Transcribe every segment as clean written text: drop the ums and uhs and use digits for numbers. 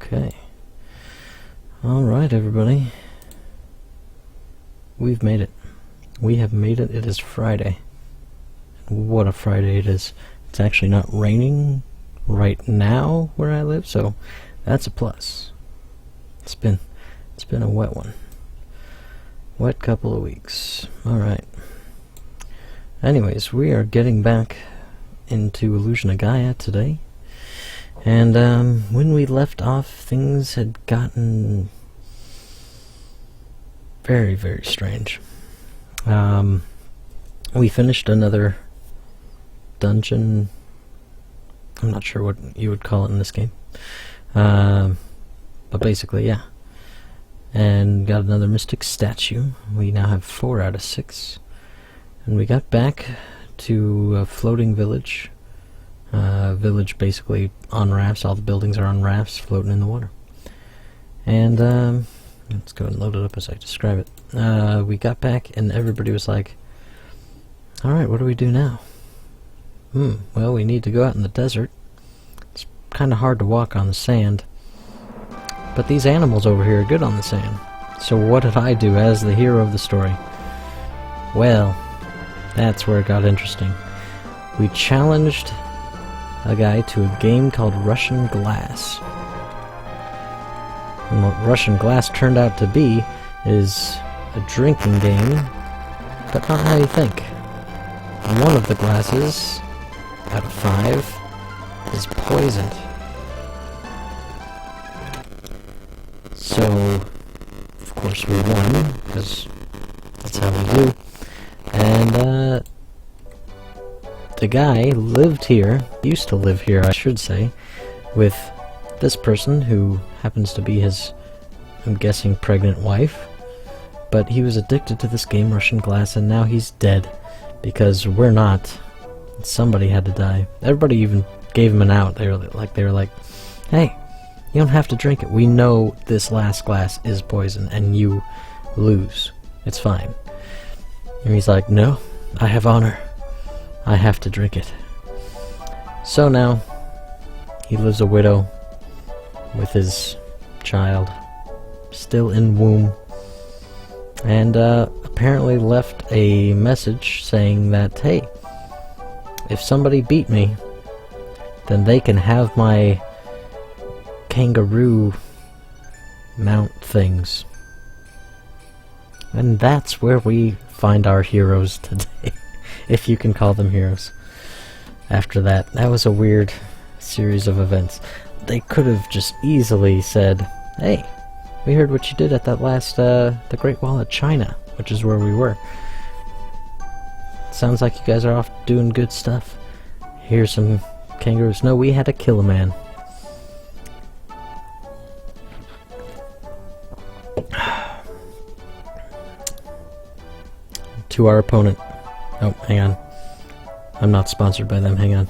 Okay. Alright, everybody. We've made it. We have made it. It is Friday. What a Friday it is. It's actually not raining right now where I live, so that's a plus. It's been a wet one. Wet couple of weeks. Alright. Anyways, we are getting back into Illusion of Gaia today. And when we left off, things had gotten very, very strange. We finished another dungeon. I'm not sure what you would call it in this game. But basically, yeah. And got another mystic statue. We now have 4 out of 6. And we got back to a floating village. Village basically on rafts. All the buildings are on rafts floating in the water. And let's go and load it up as I describe it. We got back and everybody was like, alright, what do we do now? Well, we need to go out in the desert. It's kind of hard to walk on the sand. But these animals over here are good on the sand. So what did I do as the hero of the story? Well, that's where it got interesting. We challenged a guy to a game called Russian Glass. And what Russian Glass turned out to be is a drinking game, but not how you think. One of the glasses, out of 5, is poisoned. So, of course we won, because that's how we do. And, the guy lived here, used to live here, I should say, with this person who happens to be his, I'm guessing, pregnant wife. But he was addicted to this game, Russian Glass, and now he's dead. Because we're not. Somebody had to die. Everybody even gave him an out. They were like, hey, you don't have to drink it. We know this last glass is poison, and you lose. It's fine. And he's like, no, I have honor. I have to drink it. So now, he lives a widow with his child, still in womb, and apparently left a message saying that, hey, if somebody beat me, then they can have my kangaroo mount things. And that's where we find our heroes today. If you can call them heroes. After that was a weird series of events. They could have just easily said, hey, we heard what you did at that last, the Great Wall of China, which is where we were. Sounds like you guys are off doing good stuff. Here's some kangaroos. No, we had to kill a man. To our opponent. Oh, hang on. I'm not sponsored by them. Hang on.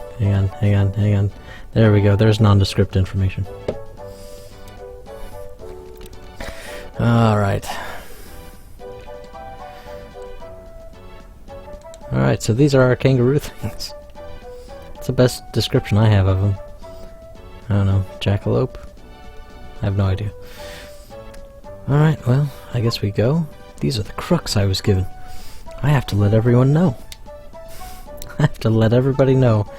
There we go. There's nondescript information. Alright. Alright, so these are our kangaroo things. That's the best description I have of them. I don't know. Jackalope? I have no idea. Alright, well, I guess we go. These are the crooks I was given. I have to let everyone know. I have to let everybody know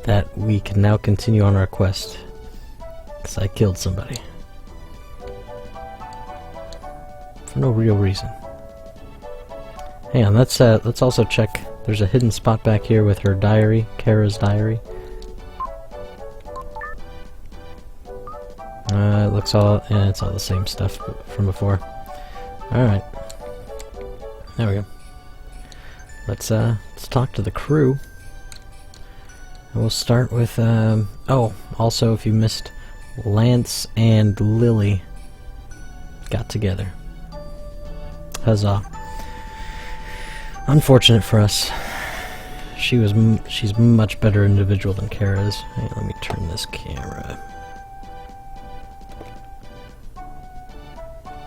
that we can now continue on our quest. Because I killed somebody. For no real reason. Hang on, let's also check. There's a hidden spot back here with her diary, Kara's diary. It looks all, it's all the same stuff from before. Alright. There we go. Let's talk to the crew. And we'll start with, oh, also if you missed, Lance and Lily got together. Huzzah. Unfortunate for us. She's much better individual than Kara is. Hey, let me turn this camera.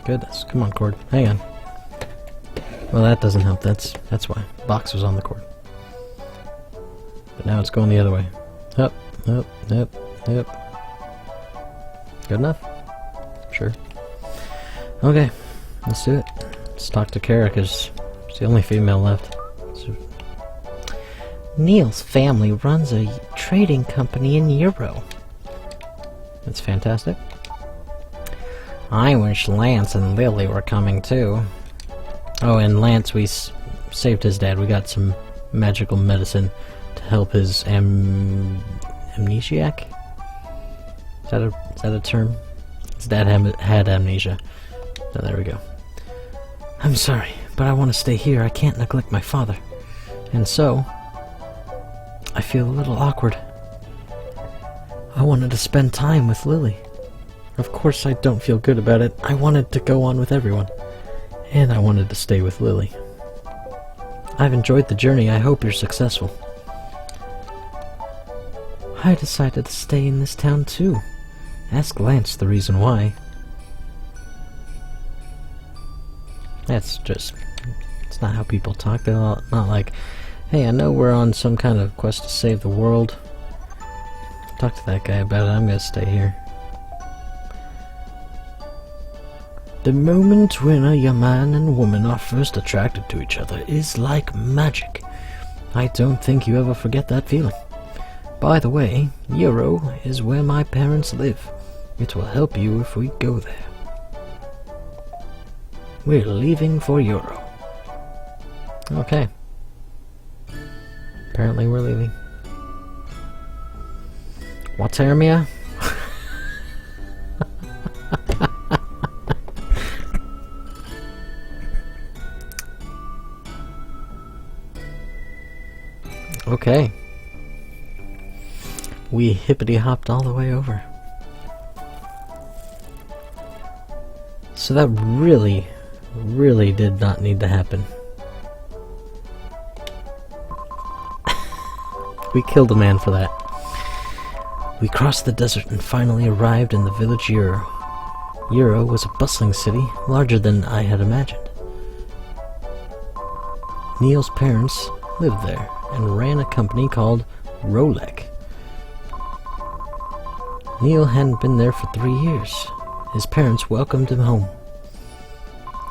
Goodness, come on, cord. Hang on. Well, that doesn't help. That's why. Box was on the cord. But now it's going the other way. Up, up, up, up. Good enough? Sure. Okay, let's do it. Let's talk to Kara, because she's the only female left. So Neil's family runs a trading company in Euro. that's fantastic. I wish Lance and Lily were coming too. Oh, and Lance, we saved his dad. We got some magical medicine to help his amnesiac? Is that a term? His dad had amnesia. Oh, there we go. I'm sorry, but I want to stay here. I can't neglect my father. And so, I feel a little awkward. I wanted to spend time with Lily. Of course I don't feel good about it. I wanted to go on with everyone. And I wanted to stay with Lily. I've enjoyed the journey. I hope you're successful. I decided to stay in this town too. Ask Lance the reason why. That's just... it's not how people talk. They're not like, hey, I know we're on some kind of quest to save the world. Talk to that guy about it. I'm gonna stay here. The moment when a young man and woman are first attracted to each other is like magic. I don't think you ever forget that feeling. By the way, Euro is where my parents live. It will help you if we go there. We're leaving for Euro. Okay. Apparently we're leaving. Watermia? Okay. We hippity-hopped all the way over. So that really did not need to happen. We killed a man for that. We crossed the desert and finally arrived in the village Euro. Euro was a bustling city, larger than I had imagined. Neil's parents lived there and ran a company called Rolek. Neil hadn't been there for 3 years. His parents welcomed him home.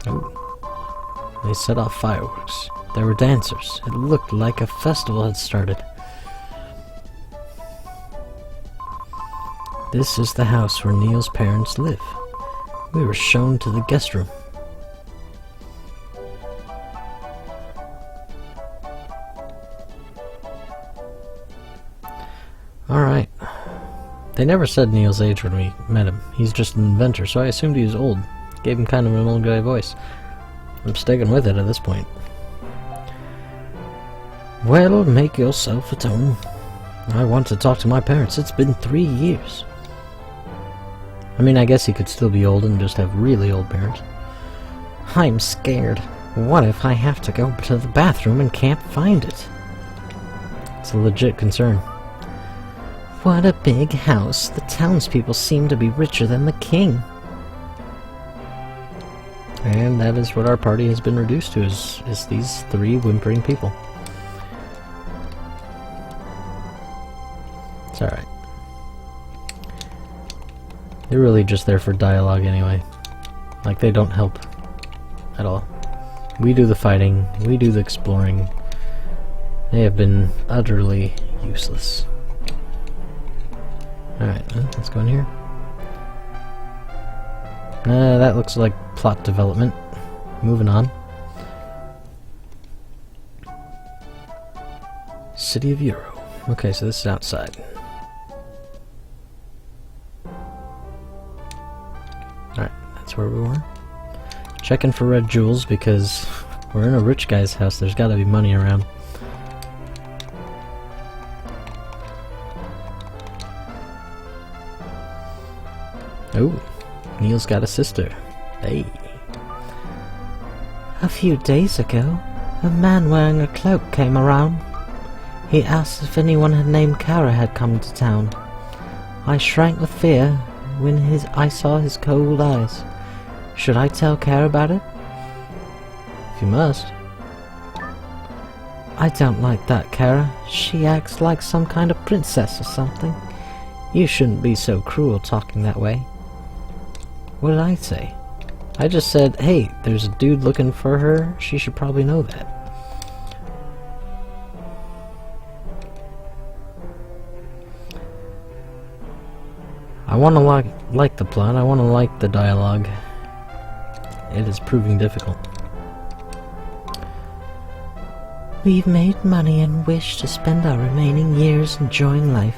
Oh. They set off fireworks. There were dancers. It looked like a festival had started. This is the house where Neil's parents live. We were shown to the guest room. Alright. They never said Neil's age when we met him. He's just an inventor, so I assumed he was old. Gave him kind of an old guy voice. I'm sticking with it at this point. Well, make yourself at home. I want to talk to my parents. It's been 3 years. I mean, I guess he could still be old and just have really old parents. I'm scared. What if I have to go to the bathroom and can't find it? It's a legit concern. What a big house. The townspeople seem to be richer than the king. And that is what our party has been reduced to, is these 3 whimpering people. It's alright. They're really just there for dialogue anyway. Like, they don't help at all. We do the fighting, we do the exploring. They have been utterly useless. Alright, let's go in here. That looks like plot development. Moving on. City of Euro. Okay, so this is outside. Alright, that's where we were. Checking for red jewels because we're in a rich guy's house. There's gotta be money around. Oh, Neil's got a sister. Hey. A few days ago, a man wearing a cloak came around. He asked if anyone named Kara had come to town. I shrank with fear when I saw his cold eyes. Should I tell Kara about it? If you must. I don't like that Kara. She acts like some kind of princess or something. You shouldn't be so cruel talking that way. What did I say? I just said, hey, there's a dude looking for her. She should probably know that. I want to like the plot. I want to like the dialogue. It is proving difficult. We've made money and wish to spend our remaining years enjoying life.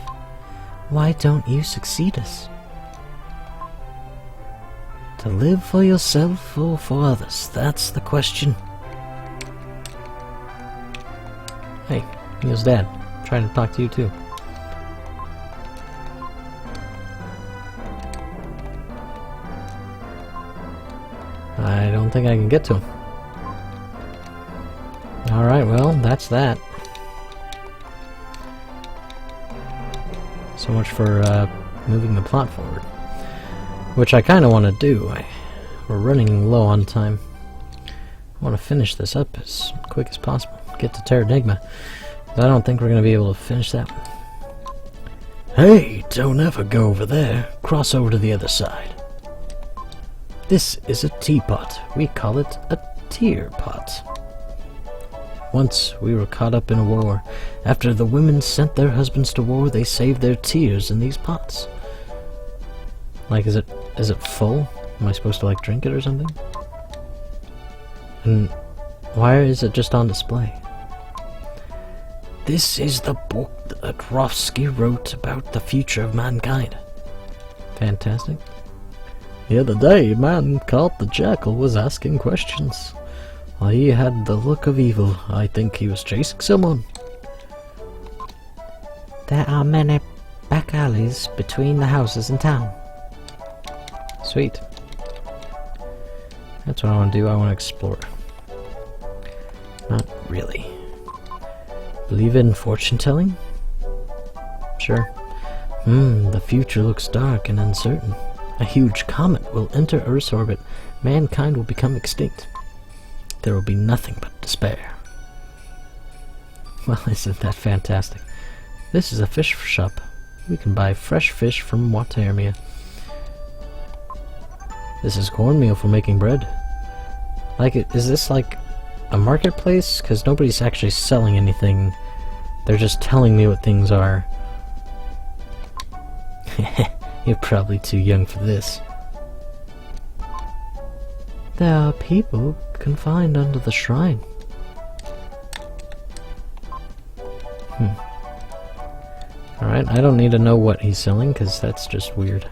Why don't you succeed us? To live for yourself or for others? That's the question. Hey, Neil's dad. I'm trying to talk to you too. I don't think I can get to him. Alright, well, that's that. So much for moving the plot forward. Which I kind of want to do. We're running low on time. I want to finish this up as quick as possible. Get to Terranigma. I don't think we're going to be able to finish that one. Hey, don't ever go over there. Cross over to the other side. This is a teapot. We call it a tear pot. Once we were caught up in a war. After the women sent their husbands to war, they saved their tears in these pots. Like, is it full? Am I supposed to, like, drink it or something? And why is it just on display? This is the book that Rofsky wrote about the future of mankind. Fantastic. The other day, a man called the Jackal was asking questions. He had the look of evil. I think he was chasing someone. There are many back alleys between the houses in town. Sweet. That's what I want to do. I want to explore. Not really. Believe in fortune telling? Sure. The future looks dark and uncertain. A huge comet will enter Earth's orbit. Mankind will become extinct. There will be nothing but despair. Well, isn't that fantastic? This is a fish shop. We can buy fresh fish from Watermia. This is cornmeal for making bread. Like, is this like a marketplace? Because nobody's actually selling anything. They're just telling me what things are. You're probably too young for this. There are people confined under the shrine. Alright, I don't need to know what he's selling, because that's just weird.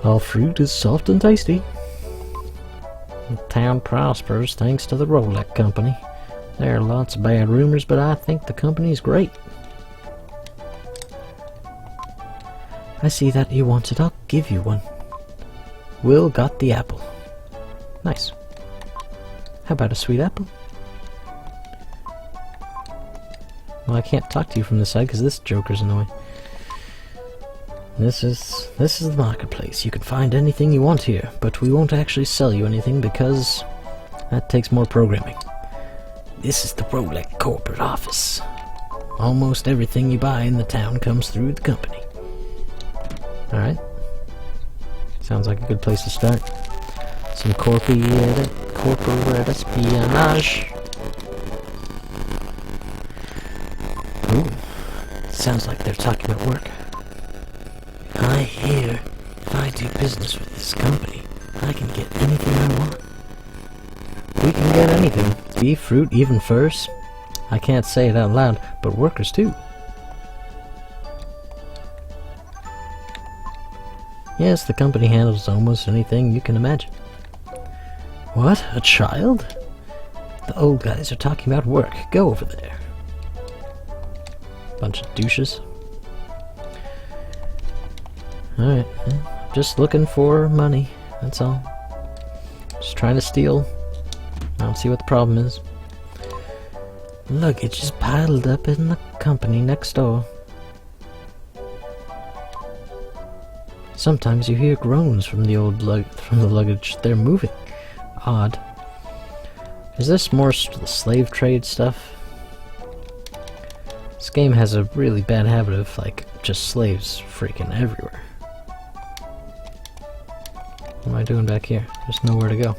All fruit is soft and tasty. The town prospers thanks to the Rolex Company. There are lots of bad rumors, but I think the company's great. I see that you want it. I'll give you one. Will got the apple. Nice. How about a sweet apple? Well, I can't talk to you from this side because this joker's in the way. This is the marketplace. You can find anything you want here, but we won't actually sell you anything because that takes more programming. This is the Rolex corporate office. Almost everything you buy in the town comes through the company. Alright. Sounds like a good place to start. Some corporate espionage. Ooh. Sounds like they're talking about work. I hear if I do business with this company, I can get anything I want. We can get anything. Beef, fruit, even furs. I can't say it out loud, but workers too. Yes, the company handles almost anything you can imagine. What? A child? The old guys are talking about work. Go over there. Bunch of douches. Alright, just looking for money, that's all. Just trying to steal. I don't see what the problem is. Luggage is piled up in the company next door. Sometimes you hear groans from the luggage. They're moving. Odd. Is this more slave trade stuff? This game has a really bad habit of, like, just slaves freaking everywhere. What am I doing back here? There's nowhere to go.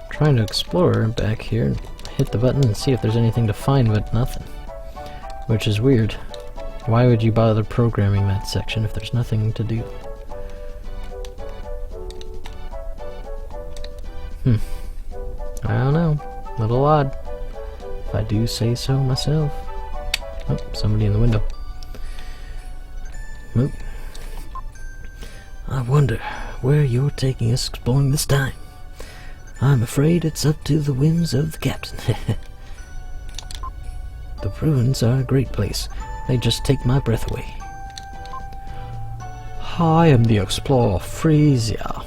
Trying to explore back here, hit the button and see if there's anything to find, but nothing. Which is weird. Why would you bother programming that section if there's nothing to do? I don't know. A little odd. If I do say so myself. Oh, somebody in the window. Oop. I wonder where you're taking us exploring this time. I'm afraid it's up to the whims of the captain. The ruins are a great place. They just take my breath away. I am the explorer Frisia.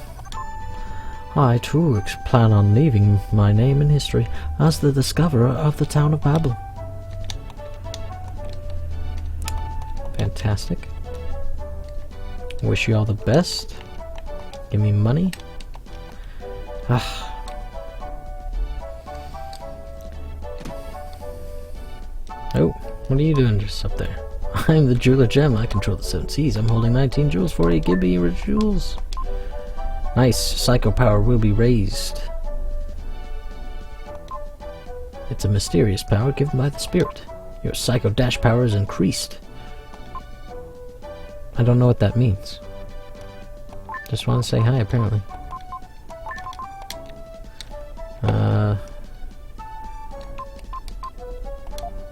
I too plan on leaving my name in history as the discoverer of the town of Babel. Fantastic. Wish you all the best. Give me money. Ah. Oh, what are you doing just up there? I'm the jeweler gem. I control the 7 seas. I'm holding 19 jewels for you. Give me your jewels. Nice. Psycho power will be raised. It's a mysterious power given by the spirit. Your psycho dash power is increased. I don't know what that means. Just want to say hi, apparently.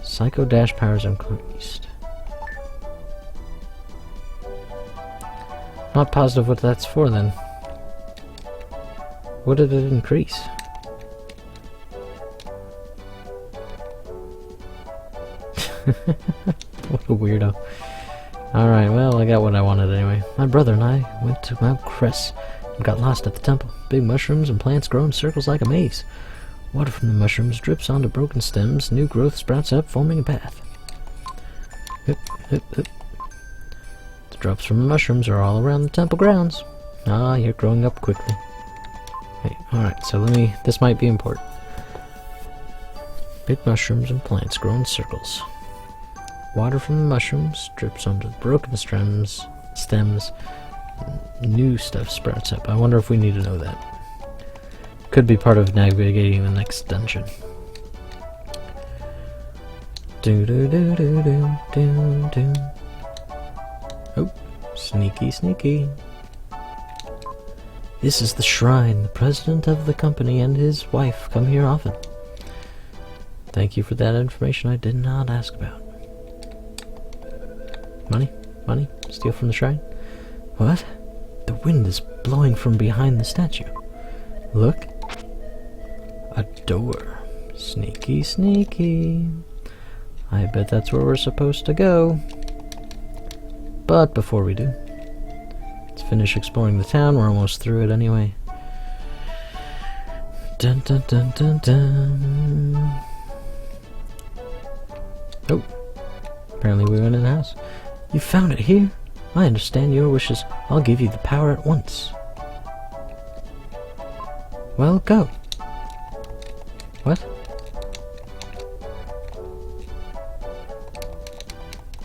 Psycho dash powers increased. Not positive what that's for then. What did it increase? What a weirdo. Alright, well, I got what I wanted anyway. My brother and I went to Mount Cress and got lost at the temple. Big mushrooms and plants grow in circles like a maze. Water from the mushrooms drips onto broken stems. New growth sprouts up, forming a path. Hip, hip, hip. The drops from the mushrooms are all around the temple grounds. Ah, you're growing up quickly. Hey, alright, so this might be important. Big mushrooms and plants grow in circles. Water from the mushrooms drips onto the broken stems. New stuff sprouts up. I wonder if we need to know that. Could be part of navigating the next dungeon. Do do do do do do do. Oh, sneaky, sneaky. This is the shrine. The president of the company and his wife come here often. Thank you for that information I did not ask about. Money? Money? Steal from the shrine? What? The wind is blowing from behind the statue. Look. A door. Sneaky, sneaky. I bet that's where we're supposed to go. But before we do, let's finish exploring the town. We're almost through it anyway. Dun dun dun dun dun. Oh. Apparently we went in the house. You found it here? I understand your wishes. I'll give you the power at once. Well, go. What?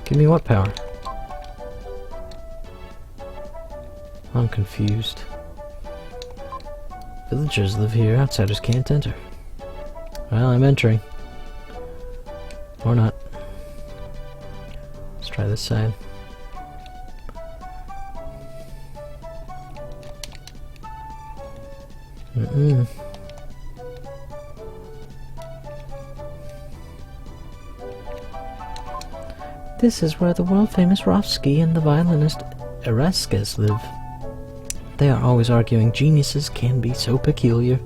Give me what power? I'm confused. Villagers live here. Outsiders can't enter. Well, I'm entering. Or not. Let's try this side. This is where the world-famous Rofsky and the violinist Erastes live. They are always arguing geniuses can be so peculiar.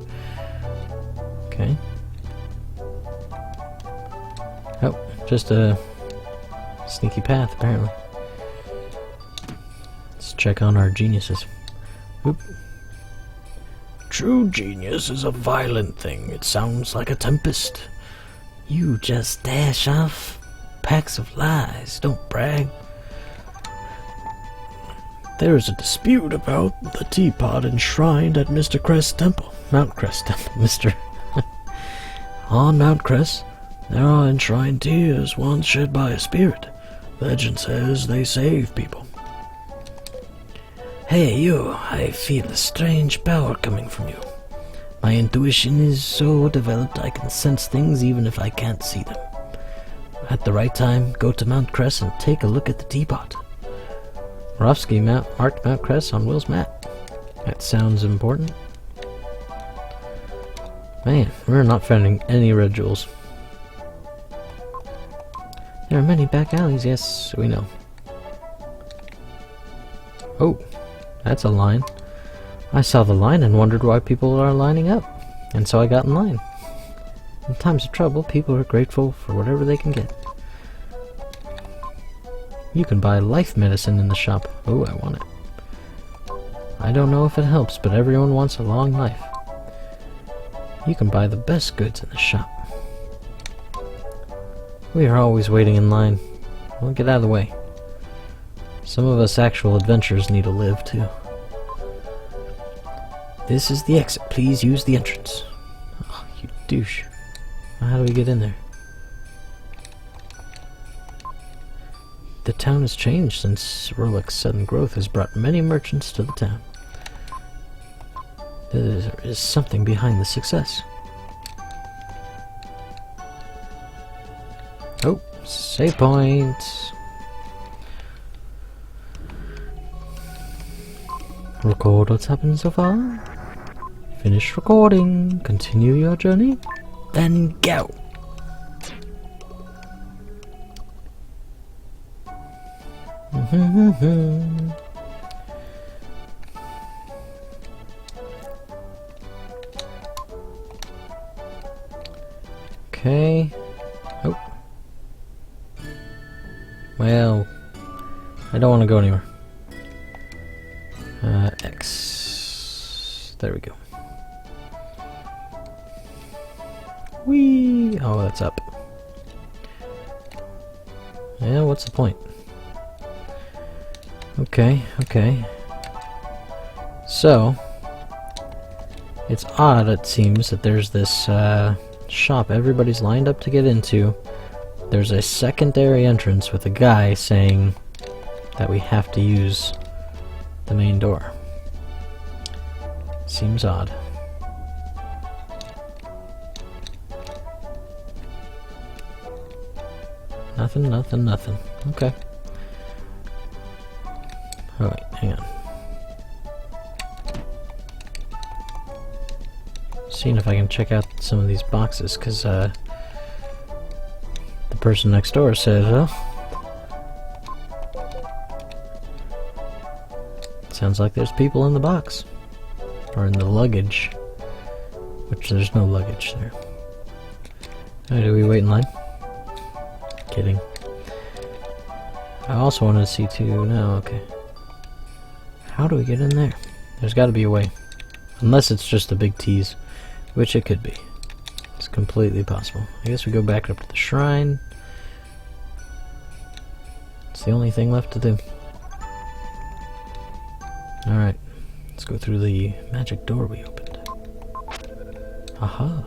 Okay. Oh, just a sneaky path, apparently. Let's check on our geniuses. Oop. True genius is a violent thing. It sounds like a tempest. You just dash off packs of lies. Don't brag. There is a dispute about the teapot enshrined at Mr. Crest's temple. Mount Crest temple, Mr. On Mount Crest, there are enshrined tears once shed by a spirit. Legend says they save people. Hey, you, I feel a strange power coming from you. My intuition is so developed I can sense things even if I can't see them. At the right time, go to Mount Cress and take a look at the teapot. Rofsky marked Mount Cress on Will's map. That sounds important. Man, we're not finding any red jewels. There are many back alleys, yes, we know. Oh, that's a line. I saw the line and wondered why people are lining up, and so I got in line. In times of trouble, people are grateful for whatever they can get. You can buy life medicine in the shop. Oh, I want it. I don't know if it helps, but everyone wants a long life. You can buy the best goods in the shop. We are always waiting in line. Well, get out of the way. Some of us actual adventurers need to live, too. This is the exit. Please use the entrance. Oh, you douche. How do we get in there? The town has changed since Rolex sudden growth has brought many merchants to the town. There is something behind the success. Oh, save point. Record what's happened so far. Finish recording. Continue your journey. Then go. Okay. Oh. Well, I don't want to go anywhere. X. There we go. Whee! Oh, that's up. Yeah, what's the point? Okay, okay. So, it's odd, it seems, that there's this shop everybody's lined up to get into. There's a secondary entrance with a guy saying that we have to use the main door. Seems odd. Nothing, nothing, nothing. Okay. Oh wait, hang on. Seeing if I can check out some of these boxes, because the person next door said, oh, sounds like there's people in the box. Or in the luggage. Which there's no luggage there. Alright, do we wait in line? Kidding. I also wanted to see too. No, okay. How do we get in there? There's got to be a way. Unless it's just a big tease. Which it could be. It's completely possible. I guess we go back up to the shrine. It's the only thing left to do. Alright. Let's go through the magic door we opened. Aha.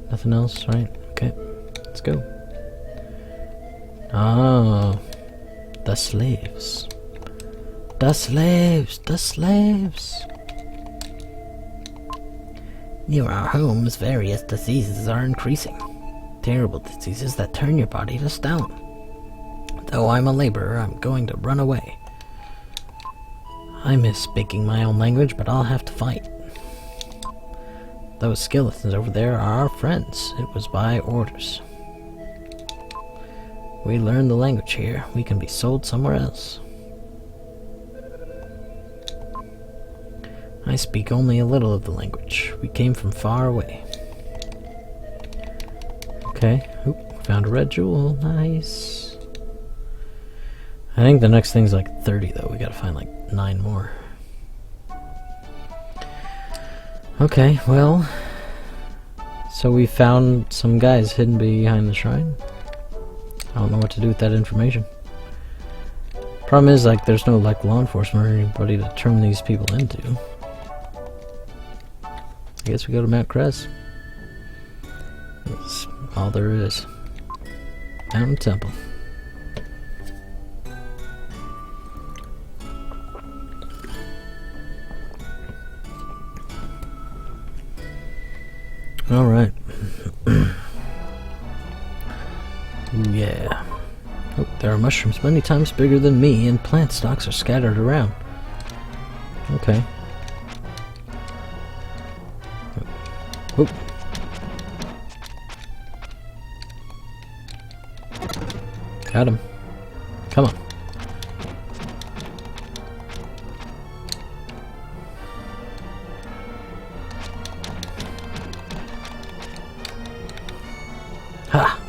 Nothing else, right? Okay. Let's go. Oh. The slaves. The slaves! The slaves! Near our homes, various diseases are increasing. Terrible diseases that turn your body to stone. Though I'm a laborer, I'm going to run away. I miss speaking my own language, but I'll have to fight. Those skeletons over there are our friends. It was by orders. We learn the language here. We can be sold somewhere else. I speak only a little of the language. We came from far away. Okay. Oop, found a red jewel. Nice. I think the next thing's like 30 though. We gotta find like 9 more. Okay, well. So we found some guys hidden behind the shrine. I don't know what to do with that information. Problem is, like, there's no like law enforcement or anybody to turn these people into. I guess we go to Mount Cress. That's all there is. Mountain Temple. Alright. Yeah. Oh, there are mushrooms many times bigger than me, and plant stalks are scattered around. Okay. Oh. Got him. Come on. Ha!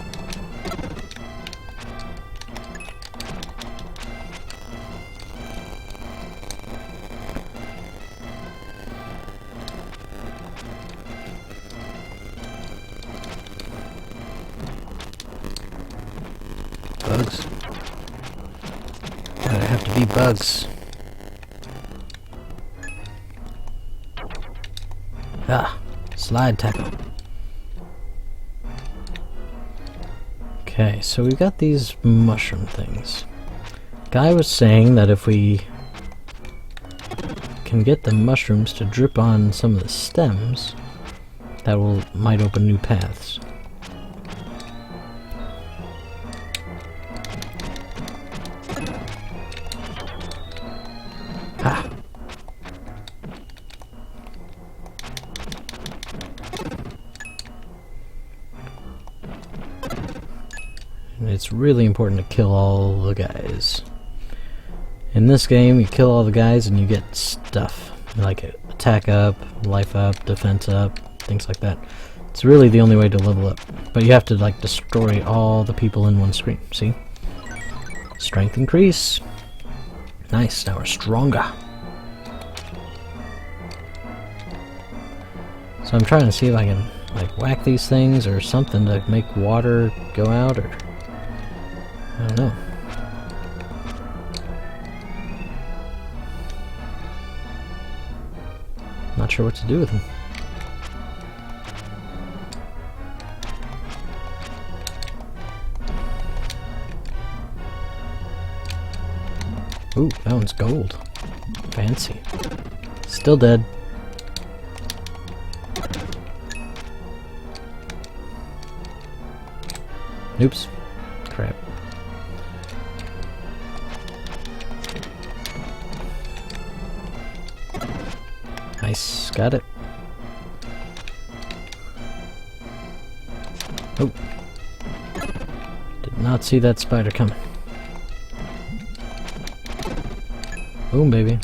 Bugs. Gotta have to be bugs. Ah, slide tackle. Okay, so we've got these mushroom things. Guy was saying that if we can get the mushrooms to drip on some of the stems, that might open new paths. Ah. And it's really important to kill all the guys. In this game, you kill all the guys and you get stuff. Like attack up, life up, defense up, things like that. It's really the only way to level up. But you have to like destroy all the people in one screen. See? Strength increase. Nice, now we're stronger. So I'm trying to see if I can like whack these things or something to make water go out, or I don't know. Not sure what to do with them. Ooh, that one's gold. Fancy. Still dead. Oops. Crap. Nice. Got it. Oh. Did not see that spider coming. Boom, baby.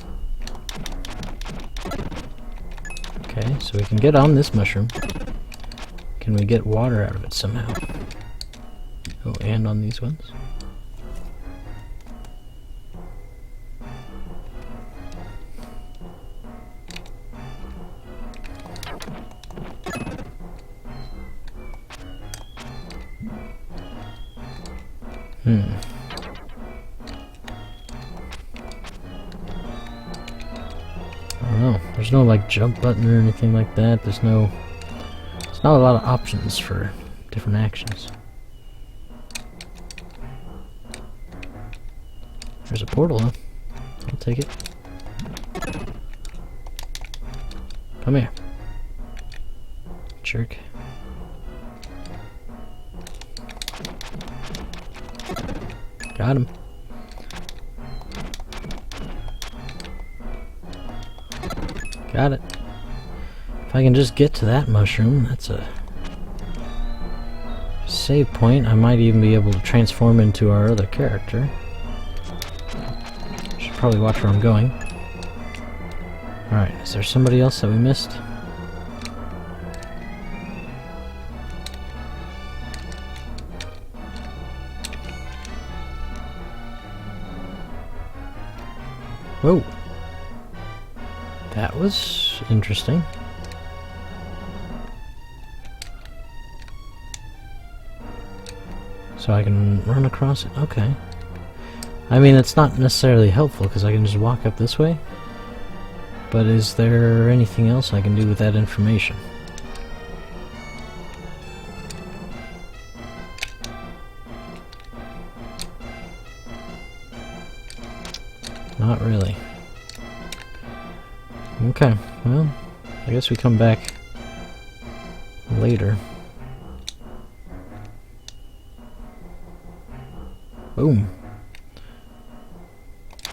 Okay, so we can get on this mushroom. Can we get water out of it somehow? Oh, and on these ones. I don't know. There's no like jump button or anything like that. There's not a lot of options for different actions. There's a portal, huh? I'll take it. Come here. Jerk. Got him. Got it. If I can just get to that mushroom, that's a save point. I might even be able to transform into our other character. Should probably watch where I'm going. Alright, is there somebody else that we missed? Whoa. That was interesting. So I can run across it. Okay. I mean, it's not necessarily helpful because I can just walk up this way. But is there anything else I can do with that information? Not really. Okay, well, I guess we come back later. Boom.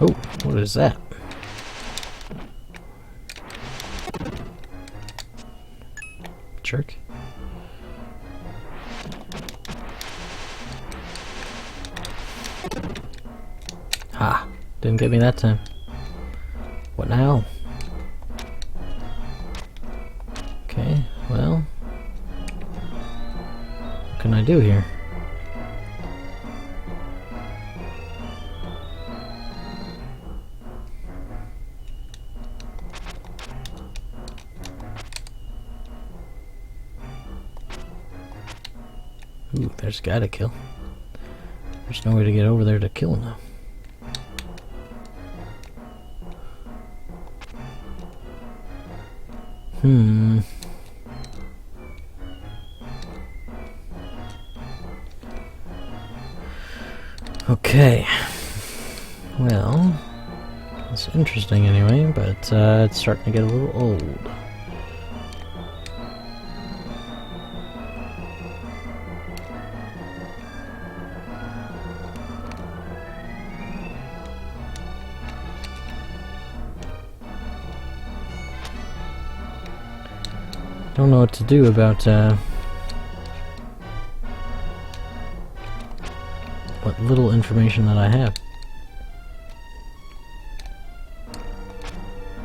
Oh, what is that? Jerk. Ha! Didn't get me that time. What now? Okay, well... what can I do here? Ooh, there's a guy to kill. There's no way to get over there to kill him though. Okay. Well, it's interesting anyway, but it's starting to get a little old. Don't know what to do about what little information that I have.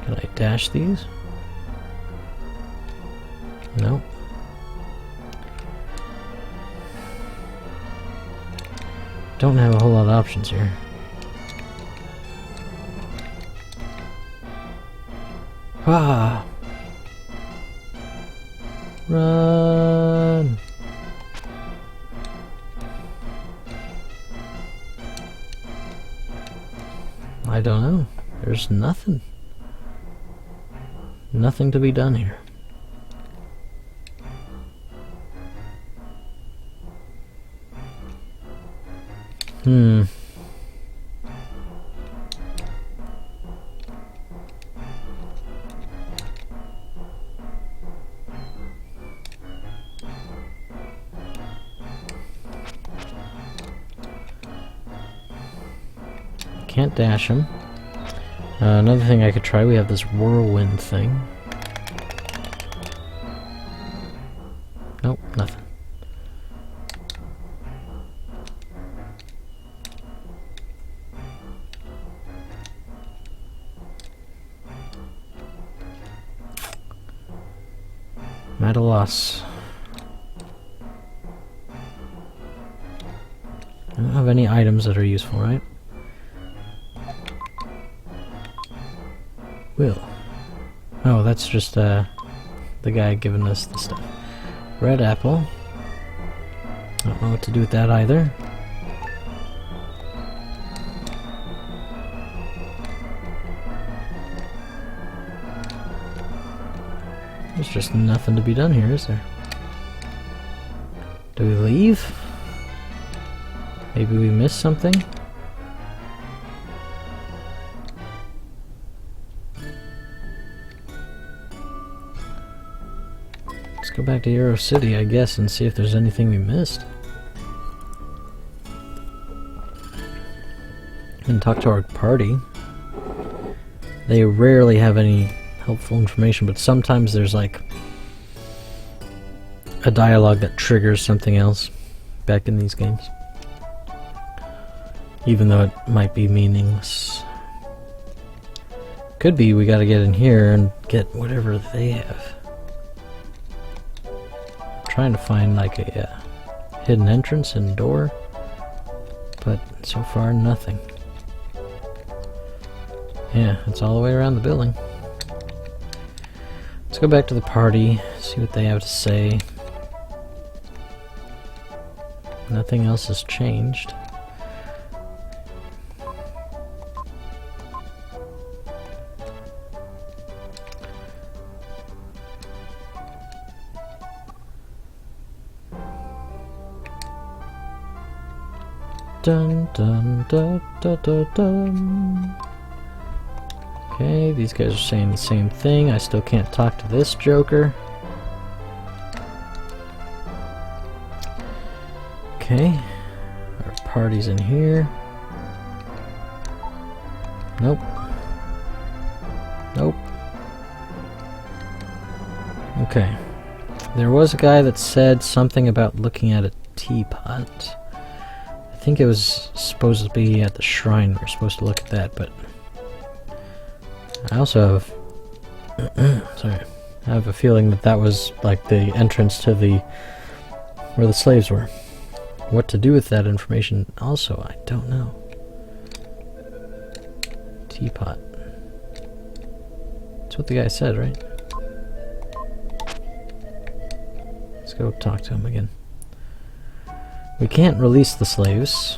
Can I dash these? No. Don't have a whole lot of options here. Ah! Run! I don't know. There's nothing. Nothing to be done here. Can't dash him. Another thing I could try, we have this whirlwind thing. Nope, nothing. I'm at a loss. I don't have any items that are useful, right? Will. Oh, that's just the guy giving us the stuff. Red apple. Don't know what to do with that either. There's just nothing to be done here, is there? Do we leave? Maybe we missed something? Let's go back to Euro City, I guess, and see if there's anything we missed. And talk to our party. They rarely have any helpful information, but sometimes there's like a dialogue that triggers something else back in these games. Even though it might be meaningless. Could be we gotta get in here and get whatever they have. Trying to find like a hidden entrance and door, but so far nothing. Yeah, it's all the way around the building. Let's go back to the party, see what they have to say. Nothing else has changed. Dun dun dun dun dun dun. Okay, these guys are saying the same thing. I still can't talk to this joker. Okay. Our party's in here. Nope. Nope. Okay. There was a guy that said something about looking at a teapot. I think it was supposed to be at the shrine. We're supposed to look at that, but I also have sorry. I have a feeling that that was like the entrance to the where the slaves were. What to do with that information also, I don't know. Teapot. That's what the guy said, right? Let's go talk to him again. We can't release the slaves.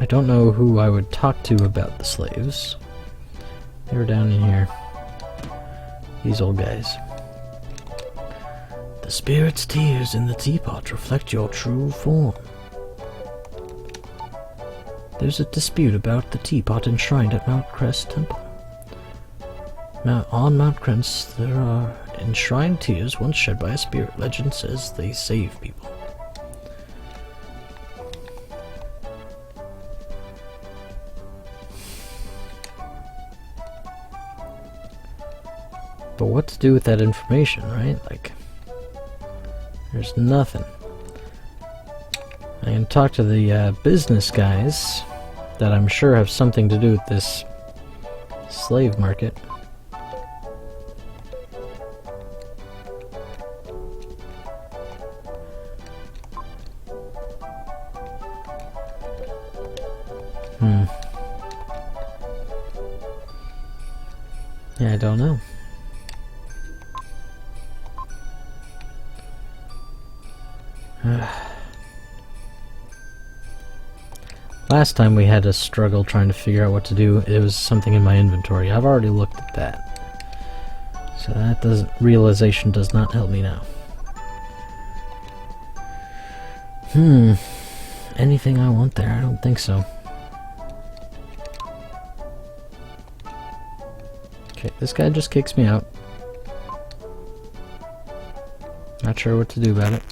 I don't know who I would talk to about the slaves. They were down in here. These old guys. The spirit's tears in the teapot reflect your true form. There's a dispute about the teapot enshrined at Mount Crest Temple. On Mount Crest, there are enshrined tears once shed by a spirit. Legend says they save people. But what to do with that information, right? Like, there's nothing. I can talk to the business guys that I'm sure have something to do with this slave market. Yeah, I don't know. Last time we had a struggle trying to figure out what to do. It was something in my inventory. I've already looked at that. So that realization does not help me now. Anything I want there? I don't think so. Okay, this guy just kicks me out. Not sure what to do about it.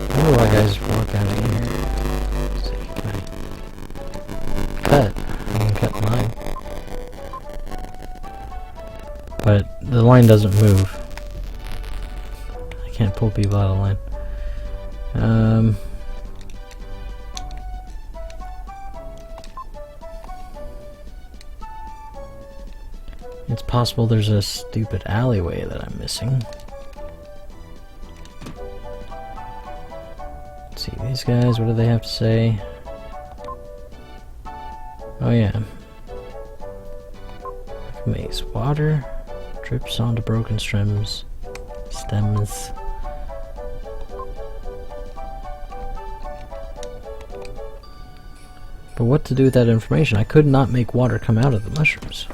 I wonder why guys walk out of here. Let's see, cut. I can cut mine. But the line doesn't move. I can't pull people out of the line. It's possible there's a stupid alleyway that I'm missing. Let's see, these guys, what do they have to say? Oh yeah. Maze. Water drips onto broken stems. But what to do with that information? I could not make water come out of the mushrooms.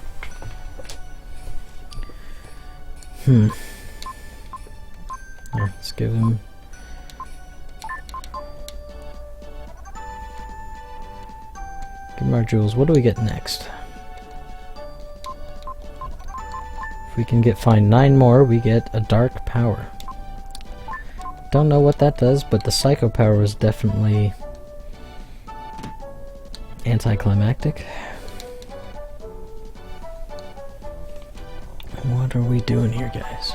Yeah, let's give him... Give him our jewels. What do we get next? If we can find 9 more, we get a dark power. Don't know what that does, but the psycho power is definitely anticlimactic. What are we doing here, guys?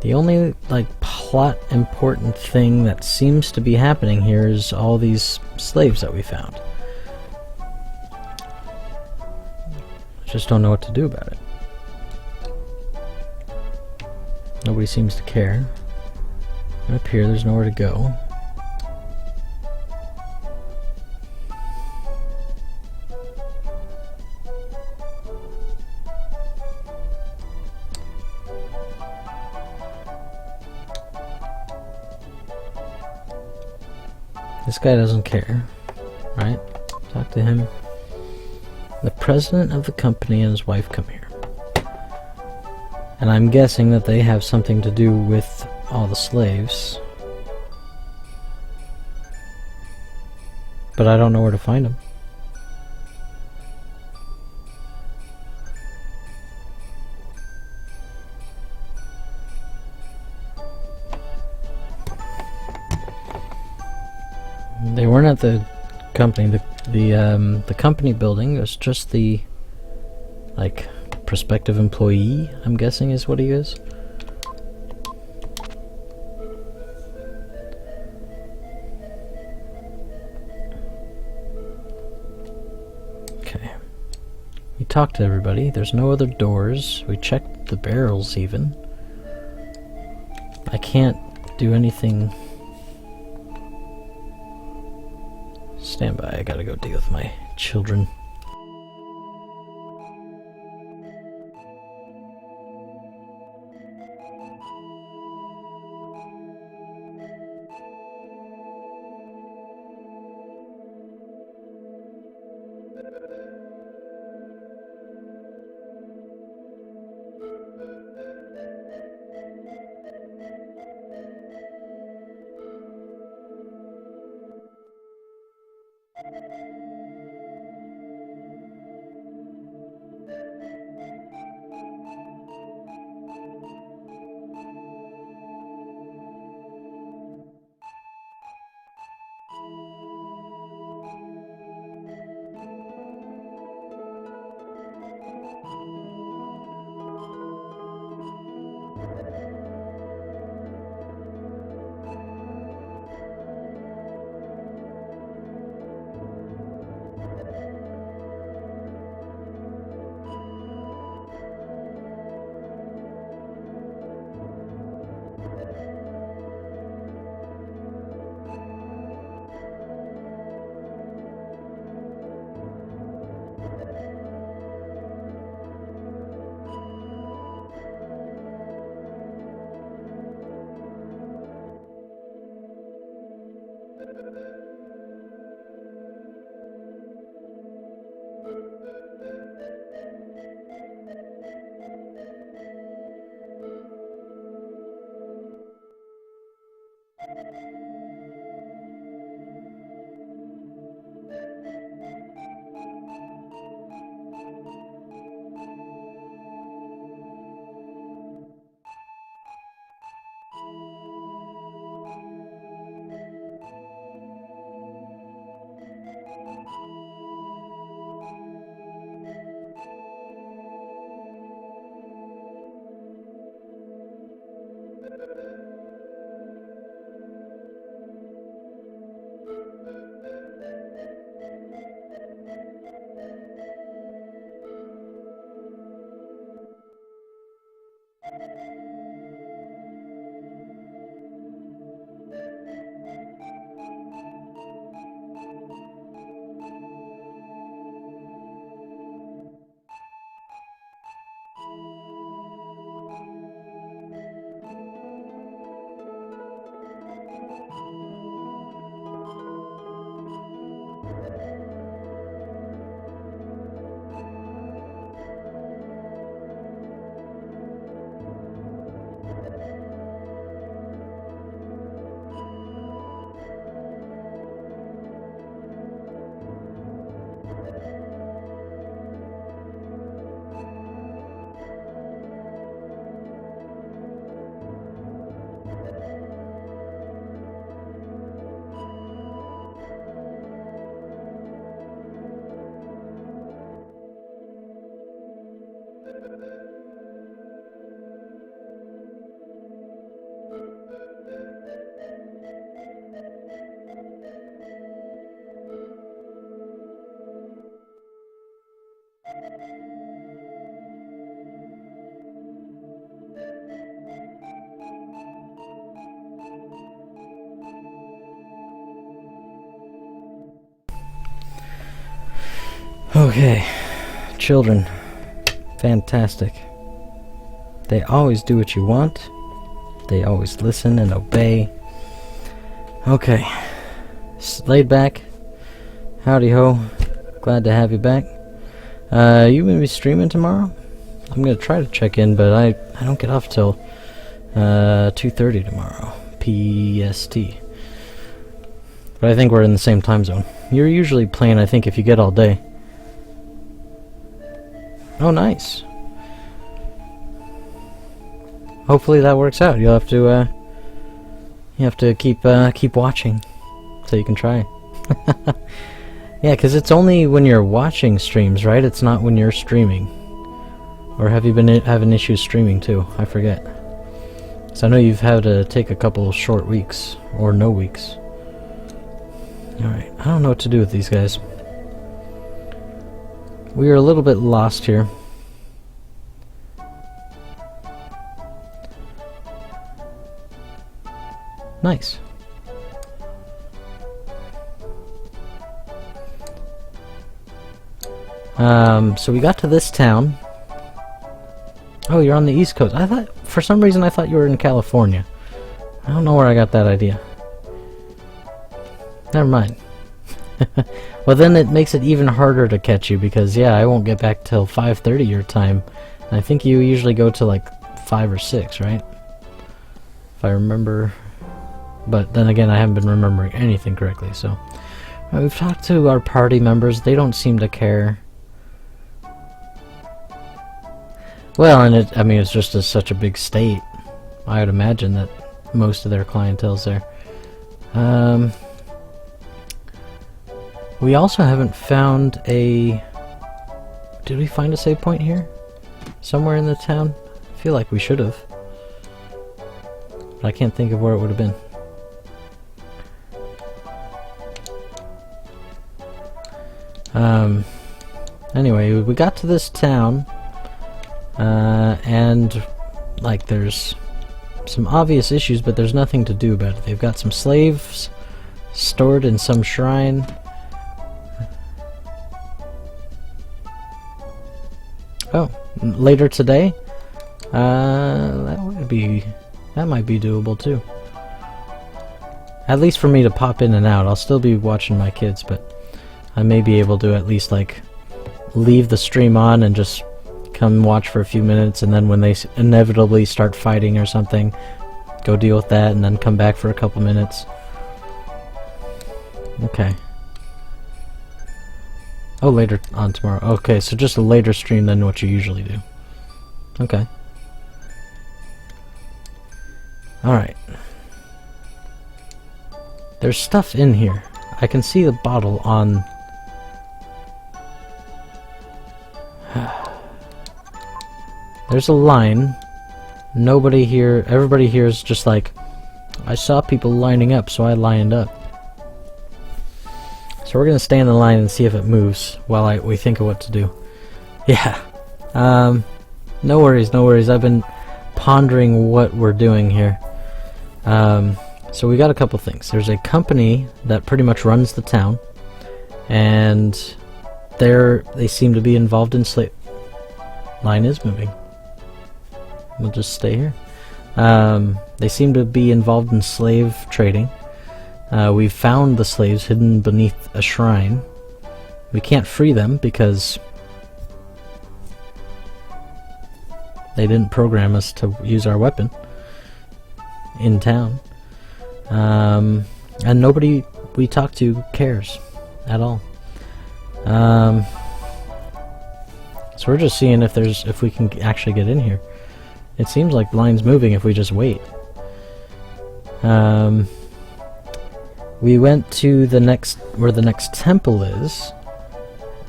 The only, like, plot important thing that seems to be happening here is all these slaves that we found. I just don't know what to do about it. Nobody seems to care. And up here, there's nowhere to go. This guy doesn't care, right? Talk to him. The president of the company and his wife come here. And I'm guessing that they have something to do with all the slaves. But I don't know where to find them. They weren't at the company. The company building. It was just the, like, prospective employee, I'm guessing is what he is. Okay. We talked to everybody. There's no other doors. We checked the barrels even. I can't do anything. Stand by, I gotta go deal with my children. Okay, children, fantastic. They always do what you want. They always listen and obey. Okay, laid back. Howdy ho. Glad to have you back. You gonna be streaming tomorrow? I'm gonna try to check in, but I don't get off till 2:30 tomorrow, PST. But I think we're in the same time zone. You're usually playing, I think, if you get all day. Oh, nice. Hopefully that works out. You'll have to keep watching so you can try. Yeah, because it's only when you're watching streams, right? It's not when you're streaming. Or have you been having issues streaming too? I forget. So I know you've had to take a couple short weeks or no weeks. Alright, I don't know what to do with these guys. We are a little bit lost here. Nice. So we got to this town. Oh, you're on the East Coast. I thought, for some reason, I thought you were in California. I don't know where I got that idea. Never mind. Well, then it makes it even harder to catch you because, yeah, I won't get back till 5:30 your time. And I think you usually go to like 5 or 6, right? If I remember. But then again, I haven't been remembering anything correctly, so. We've talked to our party members. They don't seem to care. Well, and I mean, it's just such a big state. I would imagine that most of their clientele's there. We also haven't found a... Did we find a save point here? Somewhere in the town? I feel like we should have. But I can't think of where it would have been. Anyway, we got to this town. And like there's some obvious issues, but there's nothing to do about it. They've got some slaves stored in some shrine. Oh, later today? That might be doable too. At least for me to pop in and out. I'll still be watching my kids, but I may be able to at least like leave the stream on and just come watch for a few minutes, and then when they inevitably start fighting or something, go deal with that, and then come back for a couple minutes. Okay. Oh, later on tomorrow. Okay, so just a later stream than what you usually do. Okay. Alright. There's stuff in here. I can see the bottle on... There's a line. Nobody here, everybody here is just like, I saw people lining up, so I lined up. So we're gonna stay in the line and see if it moves while we think of what to do. Yeah. No worries, no worries. I've been pondering what we're doing here. So we got a couple things. There's a company that pretty much runs the town, and they seem to be involved in slave. Line is moving. We'll just stay here. They seem to be involved in slave trading. We found the slaves hidden beneath a shrine. We can't free them because they didn't program us to use our weapon in town. And nobody we talk to cares at all. So we're just seeing if we can actually get in here. It seems like the line's moving if we just wait. We went to where the next temple is.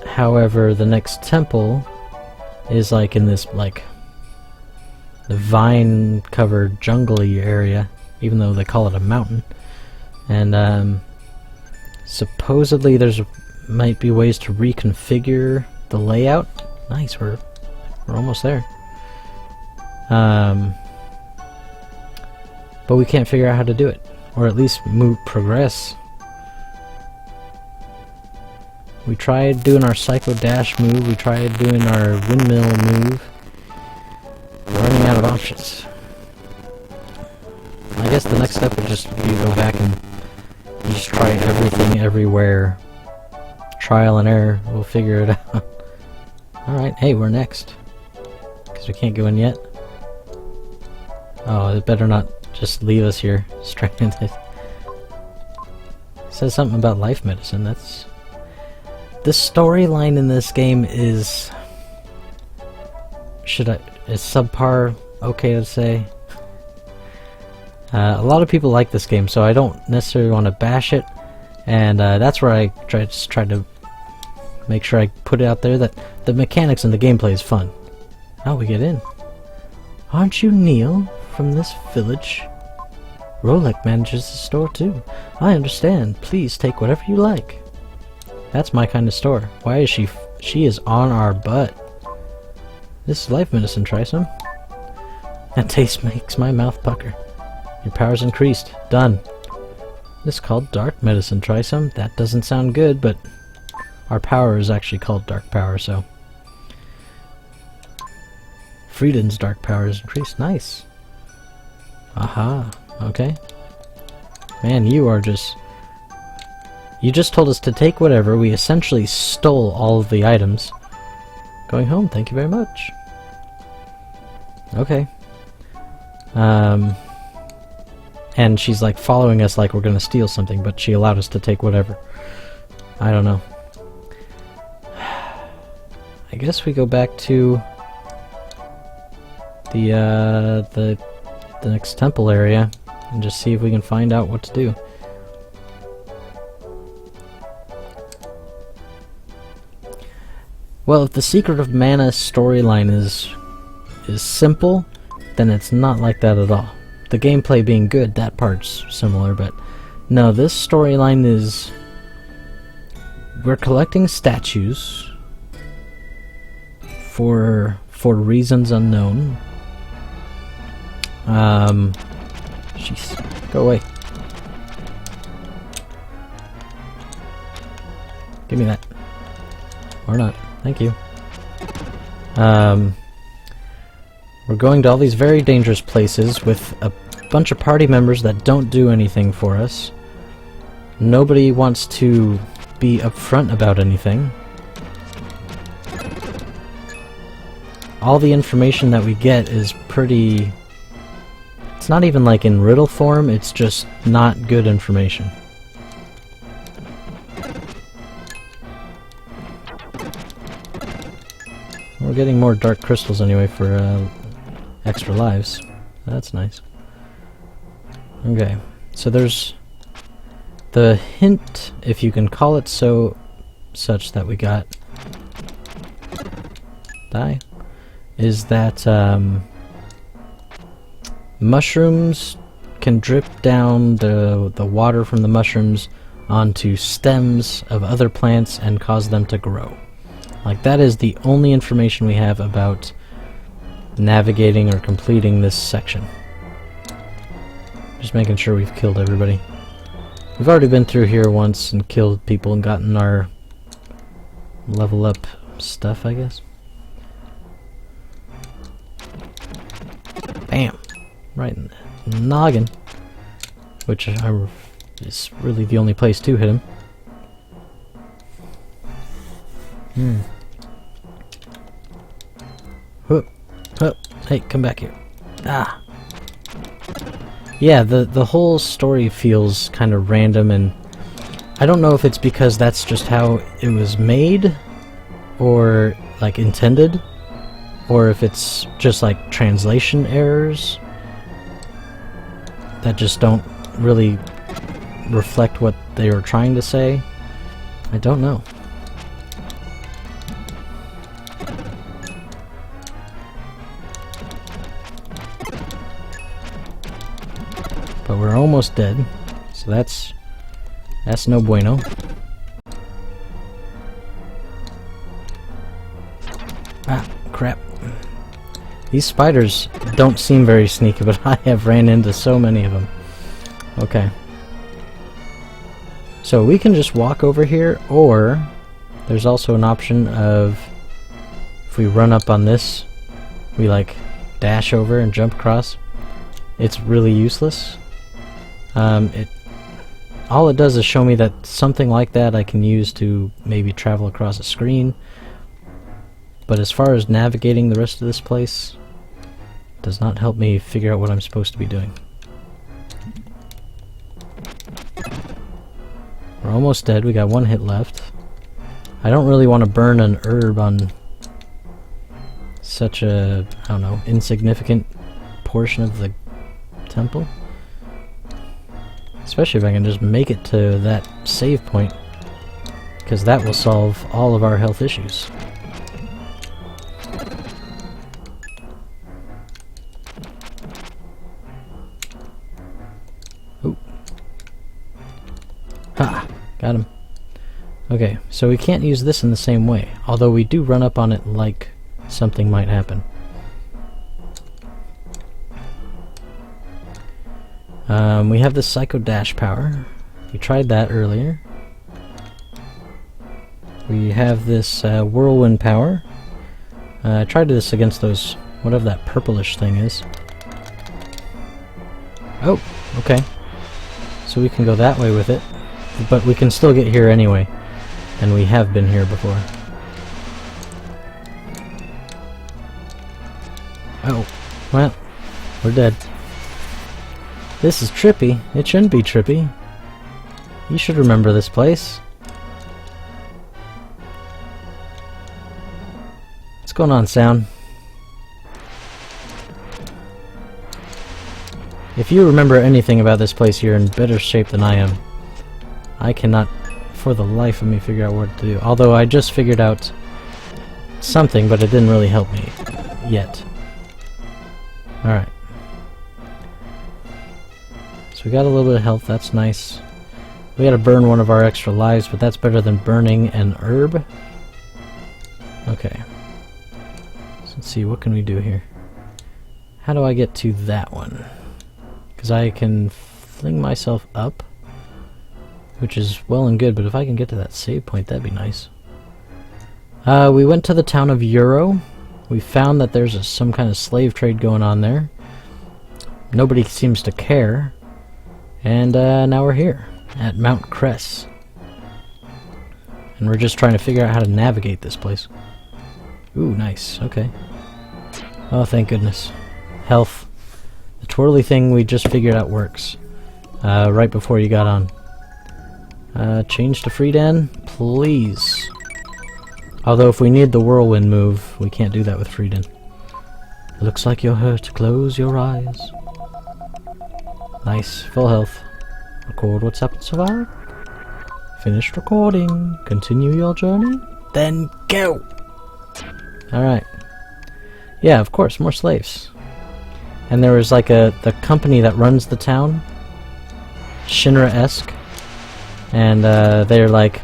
However, the next temple is like in this like the vine-covered jungly area, even though they call it a mountain. And supposedly might be ways to reconfigure the layout. Nice, we're almost there. But we can't figure out how to do it, or at least progress. We tried doing our Psycho Dash move, we tried doing our windmill move. We're running out of options. I guess the next step would just be to go back and just try everything everywhere. Trial and error, we'll figure it out. Alright, hey, we're next. Because we can't go in yet. Oh, it better not just leave us here stranded. It says something about life medicine. That's... The storyline in this game is... Is subpar okay to say? A lot of people like this game, so I don't necessarily want to bash it. And that's where I tried to make sure I put it out there that the mechanics and the gameplay is fun. How we get in? Aren't you Neil from this village? Rolek manages the store too. I understand. Please take whatever you like. That's my kind of store. Why is she? She is on our butt. This is life medicine. Try some. That taste makes my mouth pucker. Your power's increased. Done. This is called dark medicine. Try some. That doesn't sound good, but our power is actually called dark power, so. Frieden's dark power is increased. Nice. Aha. Okay. Man, you are just... You just told us to take whatever. We essentially stole all of the items. Going home, thank you very much. Okay. And she's like following us like we're gonna steal something, but she allowed us to take whatever. I don't know. I guess we go back to the next temple area and just see if we can find out what to do. Well, if the Secret of Mana storyline is simple, then it's not like that at all. The gameplay being good, that part's similar, but no, this storyline is... We're collecting statues for reasons unknown. Jeez, go away. Give me that. Or not. Thank you. We're going to all these very dangerous places with a bunch of party members that don't do anything for us. Nobody wants to be upfront about anything. All the information that we get is pretty... It's not even like in riddle form, it's just not good information. We're getting more dark crystals anyway for extra lives. That's nice. Okay, so there's the hint, if you can call it so, such that we got die, is that mushrooms can drip down the water from the mushrooms onto stems of other plants and cause them to grow. Like, that is the only information we have about navigating or completing this section. Just making sure we've killed everybody. We've already been through here once and killed people and gotten our level up stuff, I guess. Bam! Right in the noggin. Which is really the only place to hit him. Hup, hup. Hey, come back here. Ah! Yeah, the whole story feels kind of random, and I don't know if it's because that's just how it was made, or like intended, or if it's just like translation errors that just don't really reflect what they were trying to say. I don't know. But we're almost dead, so that's no bueno. Ah, crap. These spiders don't seem very sneaky, but I have ran into so many of them. Okay. So we can just walk over here, or there's also an option of, if we run up on this, we like dash over and jump across. It's really useless. All it does is show me that something like that I can use to maybe travel across a screen. but as far as navigating the rest of this place, does not help me figure out what I'm supposed to be doing. We're almost dead. We got 1 hit left. I don't really want to burn an herb on such a, I don't know, insignificant portion of the temple. Especially if I can just make it to that save point, because that will solve all of our health issues. Ooh. Ha! Got him. Okay, so we can't use this in the same way, although we do run up on it like something might happen. We have the Psycho Dash power. We tried that earlier. We have this Whirlwind power. I tried this against those, whatever that purplish thing is. Oh, okay. So we can go that way with it, but we can still get here anyway, and we have been here before. Oh, well, we're dead. This is trippy. It shouldn't be trippy. You should remember this place. What's going on, Sound? If you remember anything about this place, you're in better shape than I am. I cannot, for the life of me, figure out what to do. Although I just figured out something, but it didn't really help me yet. Alright. So we got a little bit of health, that's nice. We gotta burn one of our extra lives, but that's better than burning an herb. Okay. So let's see, what can we do here? How do I get to that one? Because I can fling myself up, which is well and good, but if I can get to that save point, that'd be nice. We went to the town of Euro. We found that there's some kind of slave trade going on there. Nobody seems to care. And now we're here, at Mount Cress. And we're just trying to figure out how to navigate this place. Ooh, nice, okay. Oh, thank goodness. Health. The twirly thing we just figured out works. Right before you got on. Change to Freedan, please. Although if we need the whirlwind move, we can't do that with Freedan. Looks like you're hurt. Close your eyes. Nice. Full health. Record what's happened so far. Finished recording. Continue your journey. Then go! Alright. Yeah, of course, more slaves. And there was like the company that runs the town. Shinra-esque. And they're like,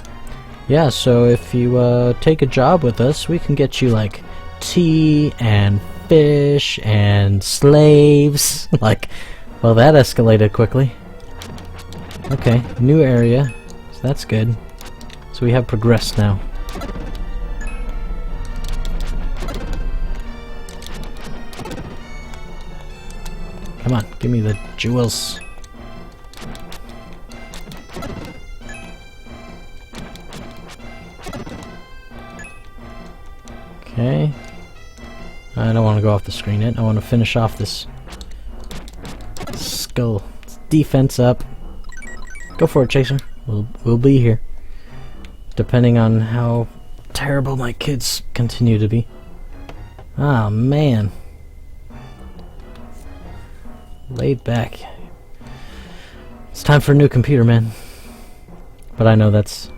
yeah, so if you take a job with us, we can get you like tea and fish and slaves. Like, well, that escalated quickly. Okay, new area. So that's good. So we have progressed now. Come on, give me the jewels. Okay. I don't want to go off the screen yet. I want to finish off this skull. Defense up. Go for it, Chaser. We'll be here. Depending on how terrible my kids continue to be. Ah, man. Laid back. It's time for a new computer, man. But I know that's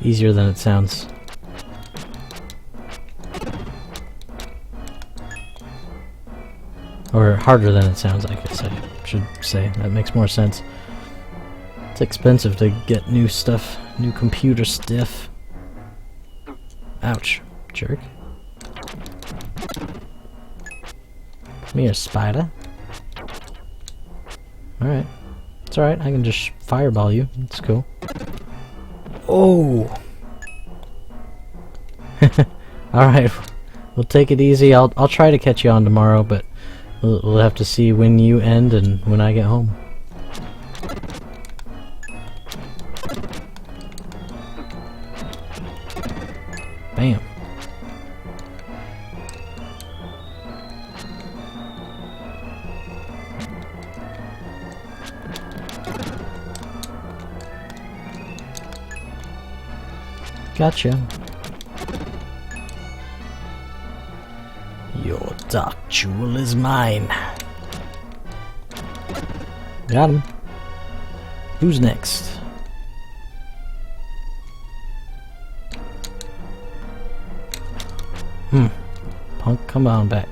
easier than it sounds. Or harder than it sounds, I should say. That makes more sense. It's expensive to get new stuff, new computer stuff. Ouch, jerk. Come here, spider. Alright. It's alright, I can just fireball you. It's cool. Oh! Alright, we'll take it easy. I'll try to catch you on tomorrow, but we'll have to see when you end and when I get home. Bam. Gotcha. Your dark jewel is mine. Got him. Who's next? Punk, come on back.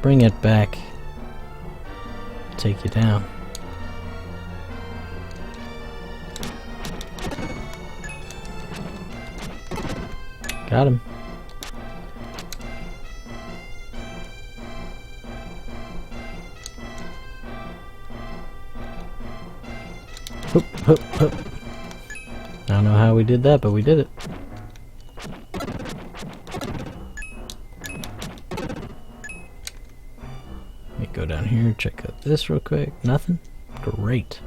Bring it back. Take you down. Got him. Hoop, hoop, hoop. I don't know how we did that, but we did it. Let me go down here, check out this real quick. Nothing? Great.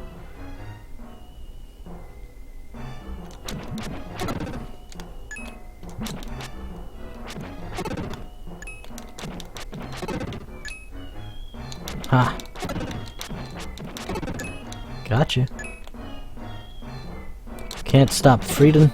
Ha! Gotcha. Can't stop Frieden.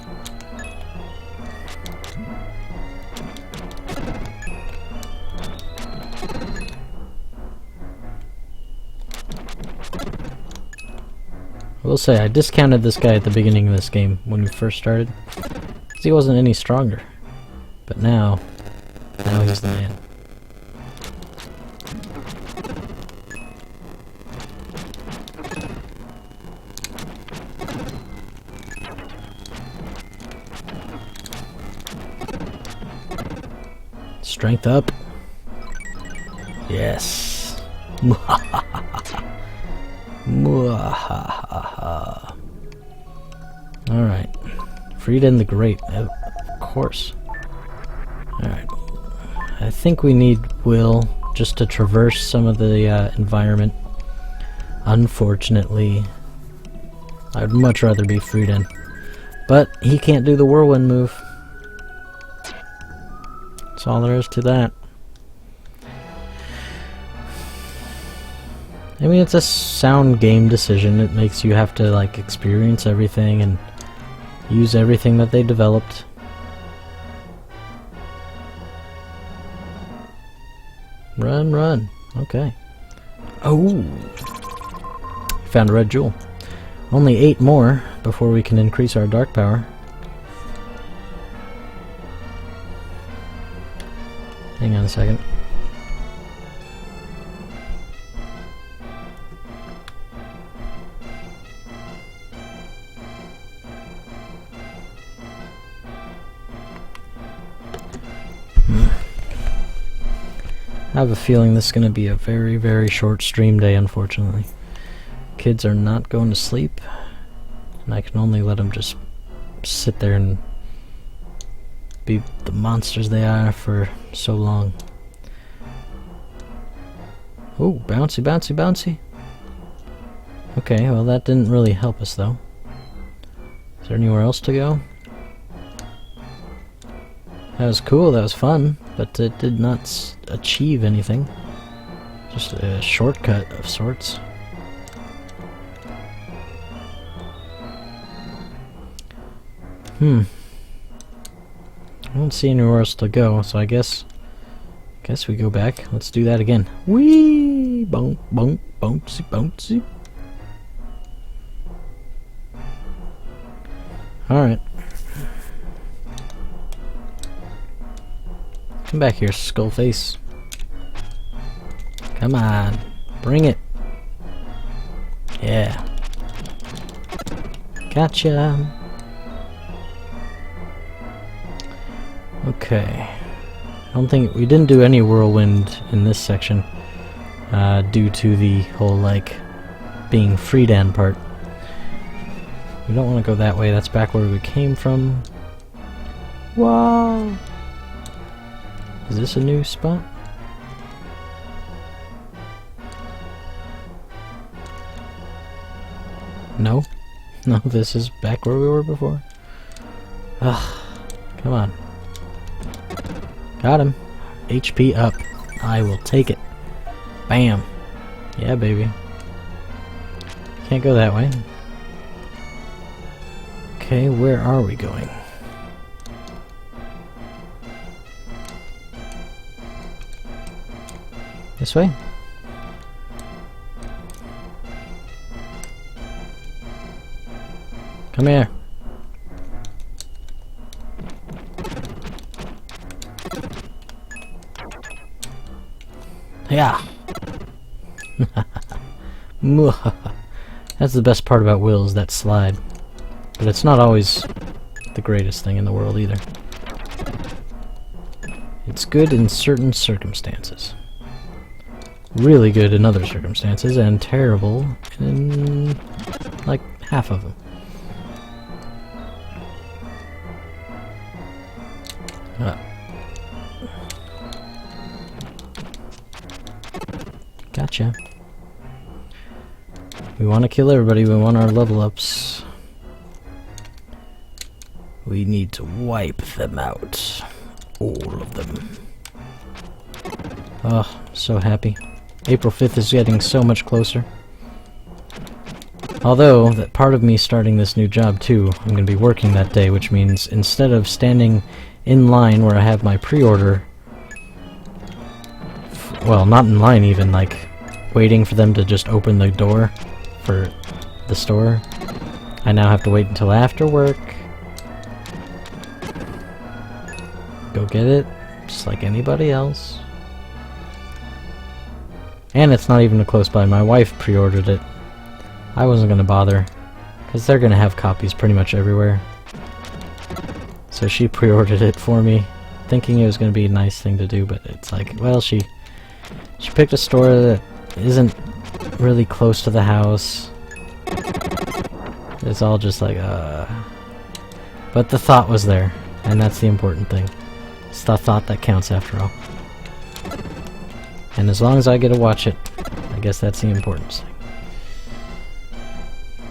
I will say, I discounted this guy at the beginning of this game when we first started, because he wasn't any stronger. But now he's the man. Strength up. Yes. Alright. Frieden the Great. Of course. Alright. I think we need Will just to traverse some of the environment. Unfortunately, I'd much rather be Frieden. But he can't do the whirlwind move. That's all there is to that. I mean, it's a sound game decision. It makes you have to, like, experience everything and use everything that they developed. Run, run. Okay. Oh! Found a red jewel. Only 8 more before we can increase our dark power. Hang on a second. I have a feeling this is going to be a very, very short stream day, unfortunately. Kids are not going to sleep, and I can only let them just sit there and be the monsters they are for so long. Oh, bouncy, bouncy, bouncy. Okay, well that didn't really help us though. Is there anywhere else to go? That was cool, that was fun, but it did not achieve anything. Just a shortcut of sorts. I don't see anywhere else to go, so I guess we go back. Let's do that again. Whee! Bonk, bonk, bouncy, bouncy. Alright. Come back here, Skullface. Come on. Bring it. Yeah. Gotcha. Okay. I don't think we didn't do any whirlwind in this section due to the whole like being Frieden part. We don't want to go that way. That's back where we came from. Wow. Is this a new spot? No. No, this is back where we were before. Ugh. Come on. Got him. HP up. I will take it. Bam. Yeah, baby. Can't go that way. Okay, where are we going? This way? Come here. Yeah. That's the best part about Will, is that slide. But it's not always the greatest thing in the world either. It's good in certain circumstances. Really good in other circumstances, and terrible in like half of them. Gotcha. We want to kill everybody, we want our level ups. We need to wipe them out. All of them. Oh, so happy. April 5th is getting so much closer. Although, that part of me starting this new job too, I'm going to be working that day, which means instead of standing in line where I have my pre-order, well, not in line even, like waiting for them to just open the door for the store, I now have to wait until after work. Go get it, just like anybody else. And it's not even close by. My wife pre-ordered it. I wasn't gonna bother, because they're gonna have copies pretty much everywhere. So she pre-ordered it for me, thinking it was gonna be a nice thing to do, but it's like, well, she picked a store that isn't really close to the house. It's all just like, But the thought was there, and that's the important thing. It's the thought that counts after all. And as long as I get to watch it, I guess that's the importance thing.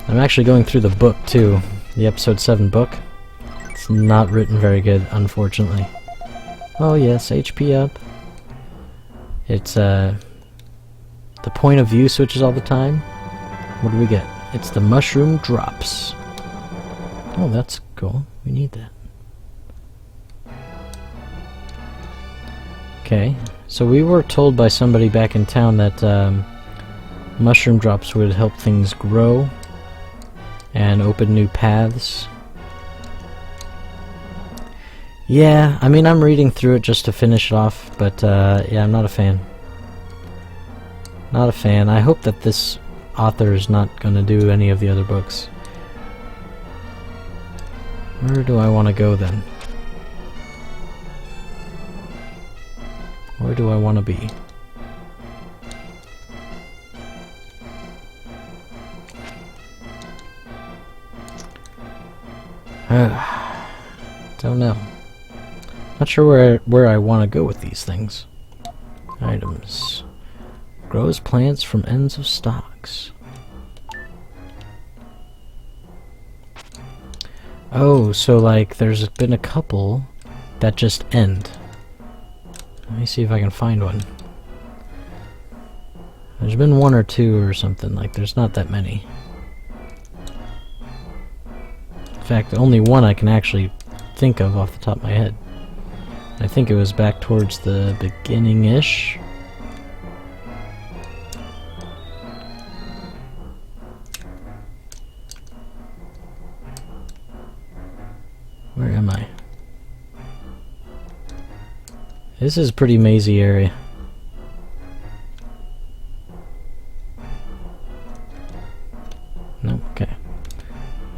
I'm actually going through the book too, the episode 7 book. It's not written very good, unfortunately. Oh yes, HP up. It's the point of view switches all the time. What do we get? It's the mushroom drops. Oh, that's cool. We need that. Okay, so we were told by somebody back in town that mushroom drops would help things grow and open new paths. Yeah, I mean, I'm reading through it just to finish it off, but yeah, I'm not a fan. Not a fan. I hope that this author is not going to do any of the other books. Where do I want to go then? Where do I want to be? Don't know. Not sure where I want to go with these things. Items. Grows plants from ends of stalks. Oh, so like there's been a couple that just end. Let me see if I can find one. There's been one or two or something, like there's not that many. In fact, only one I can actually think of off the top of my head. I think it was back towards the beginning-ish. Where am I? This is a pretty mazy area. No, okay.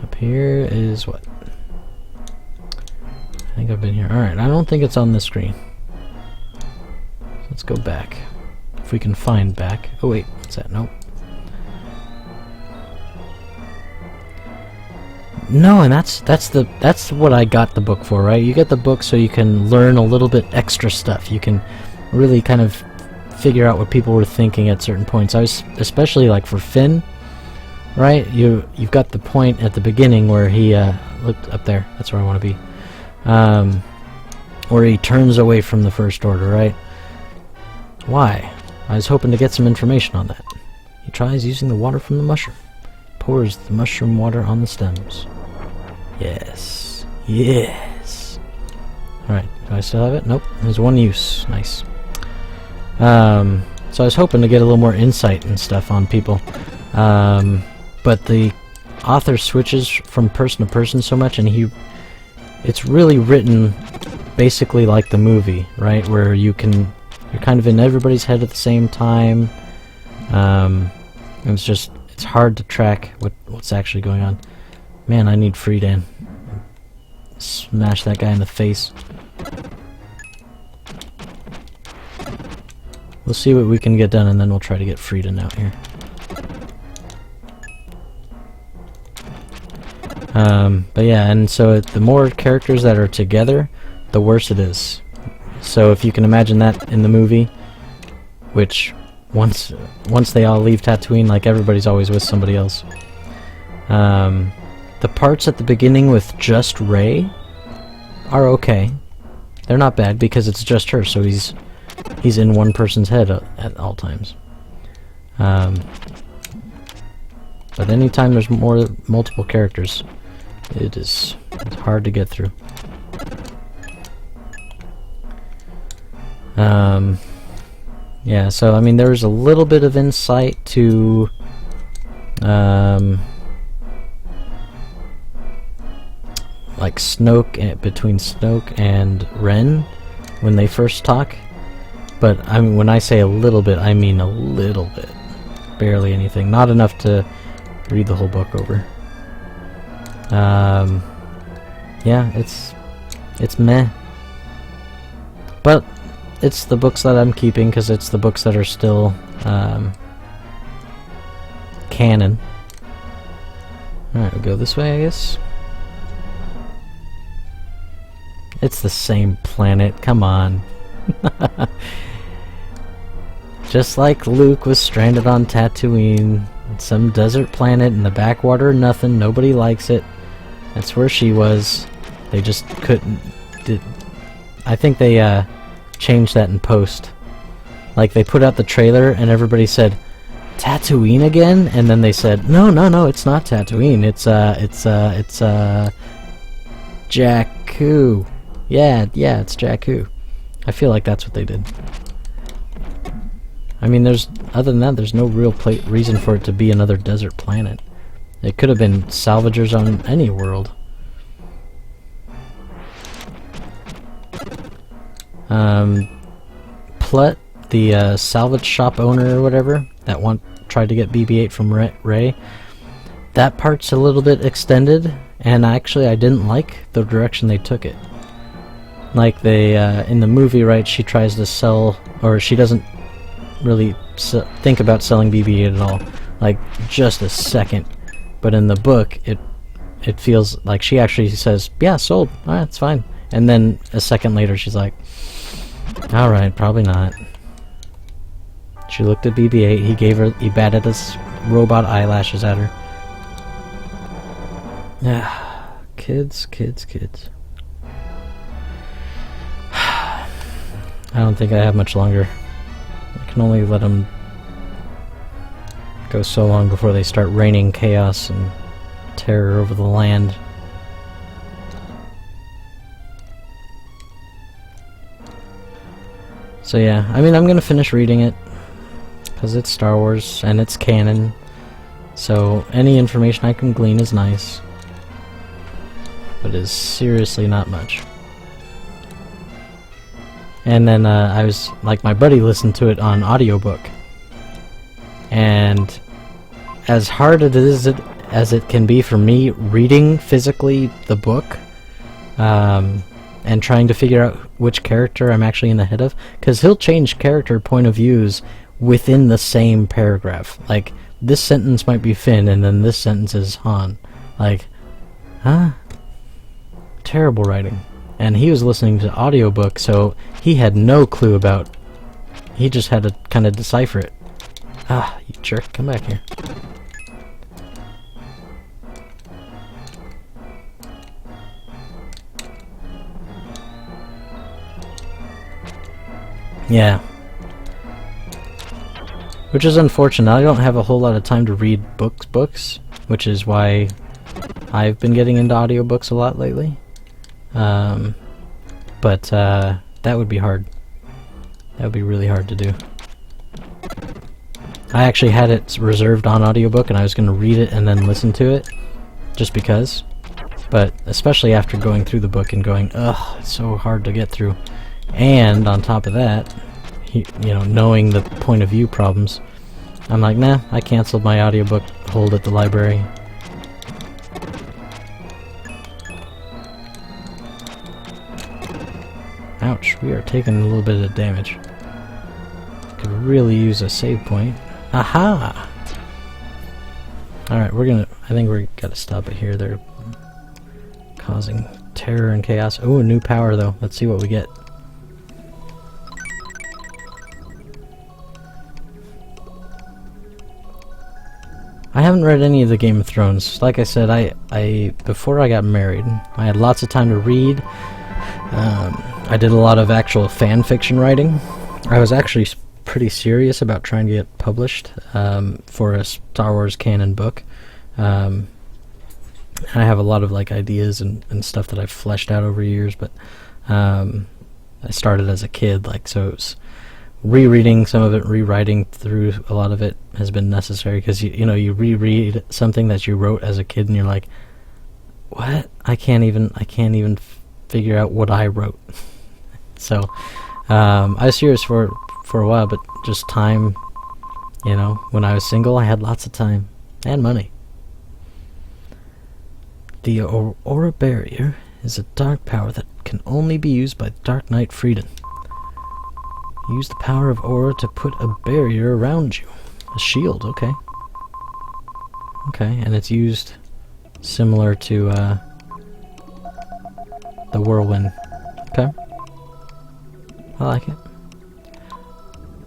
Up here is what? I think I've been here. Alright, I don't think it's on this screen. Let's go back. If we can find back. Oh wait, what's that? Nope. No, and that's what I got the book for, right? You get the book so you can learn a little bit extra stuff. You can really kind of figure out what people were thinking at certain points. I was especially like for Finn, right? You've got the point at the beginning where he looked up there. That's where I want to be. Where he turns away from the First Order, right? Why? I was hoping to get some information on that. He tries using the water from the mushroom. Pours the mushroom water on the stems. Yes. Yes. Alright, do I still have it? Nope. There's one use. Nice. So I was hoping to get a little more insight and stuff on people. But the author switches from person to person so much, and it's really written basically like the movie, right? Where you're kind of in everybody's head at the same time. It's hard to track what's actually going on. Man, I need Friedan. Smash that guy in the face. We'll see what we can get done, and then we'll try to get Friedan out here. But yeah, and so the more characters that are together, the worse it is. So if you can imagine that in the movie, which once they all leave Tatooine, like, everybody's always with somebody else. The parts at the beginning with just Rey are okay. They're not bad because it's just her, so he's in one person's head at all times. But anytime there's multiple characters, it's hard to get through. Yeah, so I mean, there was a little bit of insight to like Snoke, between Snoke and Ren when they first talk. But I mean, when I say a little bit, I mean a little bit. Barely anything. Not enough to read the whole book over. Yeah, it's meh. But it's the books that I'm keeping because it's the books that are still canon. Alright, we'll go this way, I guess. It's the same planet, come on. Just like Luke was stranded on Tatooine, some desert planet in the backwater of nothing, nobody likes it. That's where she was. They just couldn't... I think they changed that in post. Like, they put out the trailer and everybody said, Tatooine again? And then they said, no, it's not Tatooine. It's Jakku. Yeah, it's Jakku. I feel like that's what they did. I mean, other than that, there's no real reason for it to be another desert planet. It could have been salvagers on any world. Plut, the salvage shop owner or whatever, that tried to get BB-8 from Rey, that part's a little bit extended, and actually I didn't like the direction they took it. Like, they, in the movie, right, she tries to sell, or she doesn't really think about selling BB-8 at all. Like, just a second. But in the book, it feels like she actually says, yeah, sold, alright, it's fine. And then a second later, she's like, alright, probably not. She looked at BB-8, he batted his robot eyelashes at her. Ah, kids. I don't think I have much longer. I can only let them go so long before they start raining chaos and terror over the land. So yeah, I mean, I'm gonna finish reading it because it's Star Wars and it's canon, so any information I can glean is nice, but is seriously not much. And then I was, like, my buddy listened to it on audiobook, and as hard as it can be for me reading physically the book, and trying to figure out which character I'm actually in the head of, because he'll change character point of views within the same paragraph. Like, this sentence might be Finn, and then this sentence is Han. Like, huh? Terrible writing. And he was listening to audiobook, so he had no clue about... He just had to kind of decipher it. Ah, you jerk, come back here. Yeah. Which is unfortunate. I don't have a whole lot of time to read books, which is why I've been getting into audiobooks a lot lately. But that would be hard. That would be really hard to do. I actually had it reserved on audiobook, and I was going to read it and then listen to it, just because. But especially after going through the book and going, ugh, it's so hard to get through. And on top of that, you know, knowing the point of view problems, I'm like, nah, I canceled my audiobook hold at the library. Ouch, we are taking a little bit of damage. Could really use a save point. Aha! Alright, I think we gotta stop it here. They're causing terror and chaos. Oh, a new power though. Let's see what we get. I haven't read any of the Game of Thrones. Like I said, I before I got married, I had lots of time to read. I did a lot of actual fan fiction writing. I was actually pretty serious about trying to get published for a Star Wars canon book. I have a lot of like ideas and stuff that I've fleshed out over years, but I started as a kid, like, so it was rereading some of it, rewriting through a lot of it has been necessary, because you know, you reread something that you wrote as a kid and you're like, what? I can't even figure out what I wrote. So I was serious for a while, but just time, you know, when I was single I had lots of time and money. The Aura Barrier is a dark power that can only be used by Dark Knight Freedom. Use the power of Aura to put a barrier around you. A shield, okay. Okay, and it's used similar to the Whirlwind. Okay. I like it.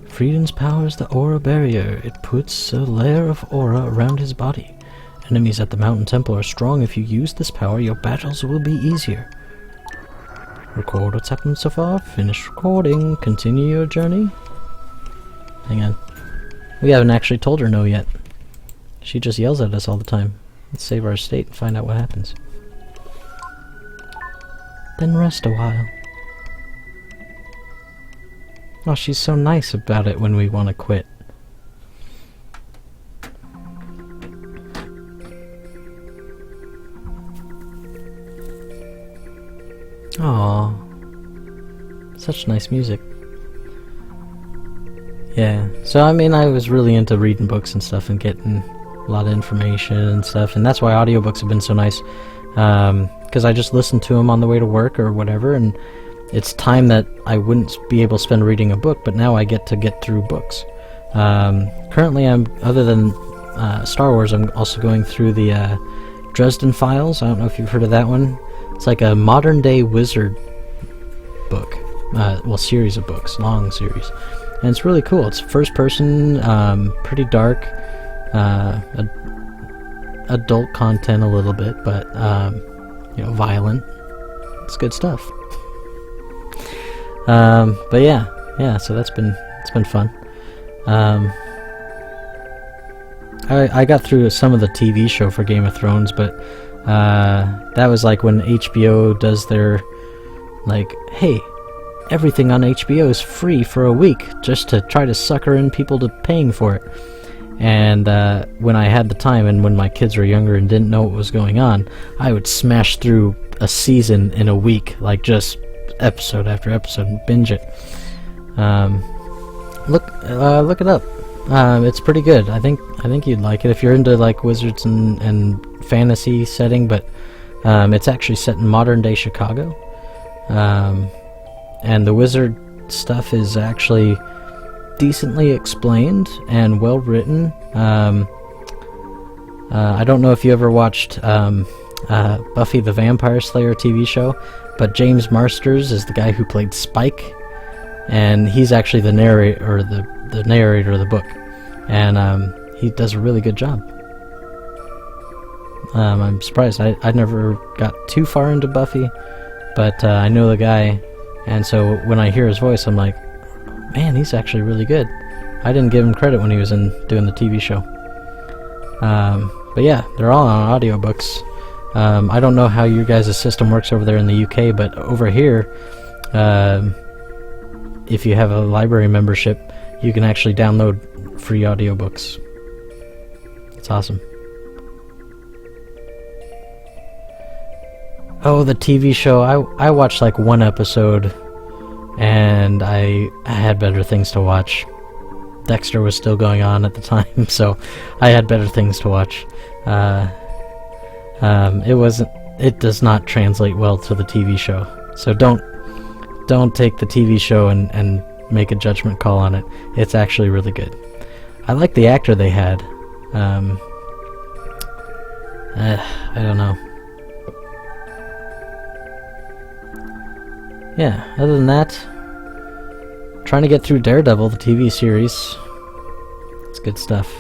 Freedom's power is the Aura Barrier. It puts a layer of aura around his body. Enemies at the Mountain Temple are strong. If you use this power, your battles will be easier. Record what's happened so far. Finish recording. Continue your journey. Hang on. We haven't actually told her no yet. She just yells at us all the time. Let's save our state and find out what happens. Then rest a while. Oh, she's so nice about it when we want to quit. Aww. Such nice music. Yeah, so I mean, I was really into reading books and stuff and getting a lot of information and stuff, and that's why audiobooks have been so nice, because I just listen to them on the way to work or whatever, and it's time that I wouldn't be able to spend reading a book, but now I get to get through books. Currently, other than Star Wars, I'm also going through the Dresden Files. I don't know if you've heard of that one. It's like a modern-day wizard book. Well, series of books, long series. And it's really cool. It's first person, pretty dark, adult content a little bit, but, you know, violent. It's good stuff. But yeah, so it's been fun. I got through some of the TV show for Game of Thrones, but that was like when HBO does their, like, hey, everything on HBO is free for a week, just to try to sucker in people to paying for it. And when I had the time, and when my kids were younger and didn't know what was going on, I would smash through a season in a week, like just episode after episode, and binge it. Look it up. It's pretty good. I think you'd like it if you're into like wizards and fantasy setting, but it's actually set in modern day Chicago. And the wizard stuff is actually decently explained and well written. I don't know if you ever watched Buffy the Vampire Slayer TV show, but James Marsters is the guy who played Spike, and he's actually the narrator, or the narrator of the book, and he does a really good job. I'm surprised. I never got too far into Buffy, but I know the guy, and so when I hear his voice, I'm like, man, he's actually really good. I didn't give him credit when he was doing the TV show. But yeah, they're all on audiobooks. I don't know how your guys' system works over there in the UK, but over here, if you have a library membership, you can actually download free audiobooks. It's awesome. Oh, the TV show. I watched like one episode, and I had better things to watch. Dexter was still going on at the time, so I had better things to watch. It does not translate well to the TV show, so don't take the TV show and make a judgment call on it. It's actually really good. I like the actor they had. I don't know. Yeah, other than that, trying to get through Daredevil, the TV series. It's good stuff.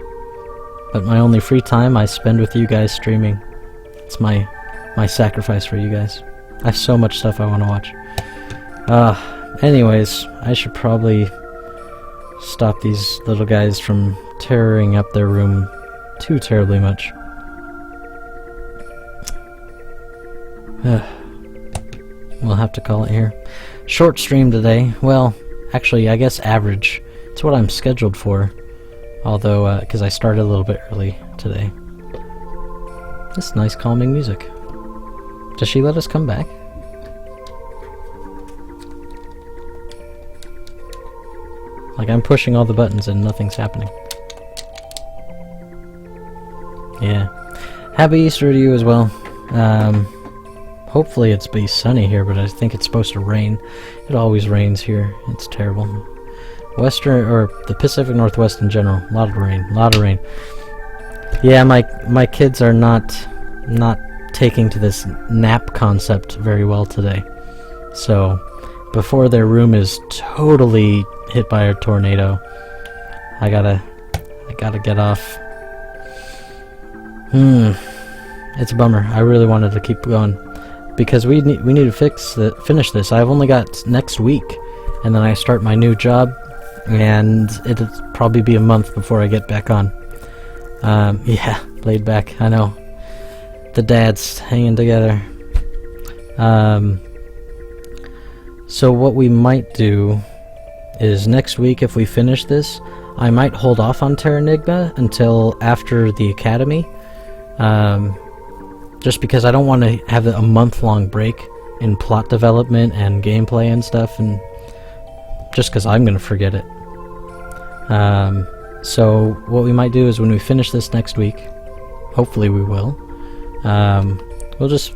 But my only free time I spend with you guys streaming. It's my sacrifice for you guys. I have so much stuff I want to watch. Anyways, I should probably stop these little guys from tearing up their room too terribly much. We'll have to call it here. Short stream today. Well, actually, I guess average. It's what I'm scheduled for. Although, because I started a little bit early today. This nice calming music. Does she let us come back? Like, I'm pushing all the buttons and nothing's happening. Yeah. Happy Easter to you as well. Hopefully it's be sunny here, but I think it's supposed to rain. It always rains here. It's terrible. Western, or the Pacific Northwest in general, a lot of rain. Yeah, my kids are not taking to this nap concept very well today. So, before their room is totally hit by a tornado, I gotta get off. It's a bummer. I really wanted to keep going. Because we need to finish this. I've only got next week, and then I start my new job, and it'll probably be a month before I get back on. Yeah, laid back. I know. The dads hanging together. So what we might do is next week, if we finish this, I might hold off on Terranigma until after the Academy. Just because I don't want to have a month-long break in plot development and gameplay and stuff, and just because I'm going to forget it. So what we might do is when we finish this next week, hopefully we will, we'll just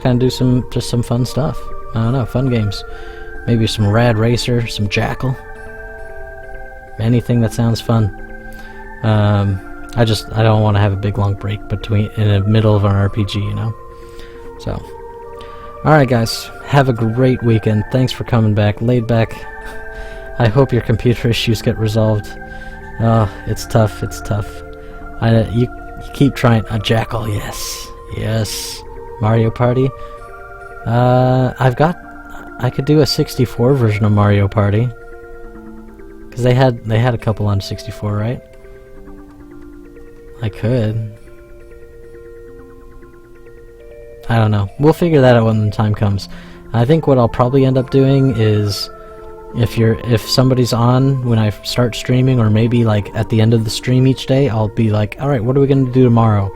kind of do some fun stuff. I don't know, fun games. Maybe some Rad Racer, some Jackal. Anything that sounds fun. I don't want to have a big long break in the middle of an RPG, you know? So, alright guys, have a great weekend. Thanks for coming back. Laid back. I hope your computer issues get resolved. It's tough, you keep trying. A Jackal, yes. Mario Party. I could do a 64 version of Mario Party. Because they had a couple on 64, right? I could. I don't know. We'll figure that out when the time comes. I think what I'll probably end up doing is if somebody's on when I start streaming, or maybe like at the end of the stream each day, I'll be like, alright, what are we gonna do tomorrow?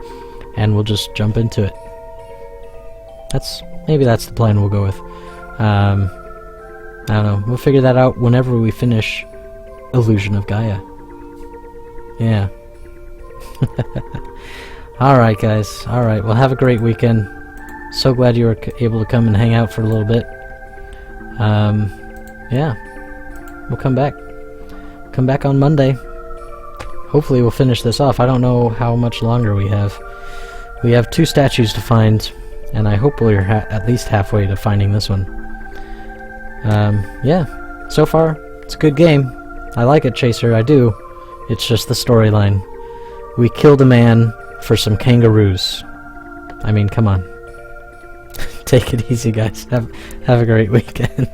And we'll just jump into it. Maybe that's the plan we'll go with. I don't know. We'll figure that out whenever we finish Illusion of Gaia. Yeah. Alright guys, alright, well have a great weekend. So glad you were able to come and hang out for a little bit. Yeah, we'll come back on Monday. Hopefully we'll finish this off. I don't know how much longer we have. We have 2 statues to find, and I hope we're at least halfway to finding this one. Yeah, so far it's a good game. I like it, Chaser, I do. It's just the storyline. We killed a man for some kangaroos. I mean, come on. Take it easy, guys. Have a great weekend.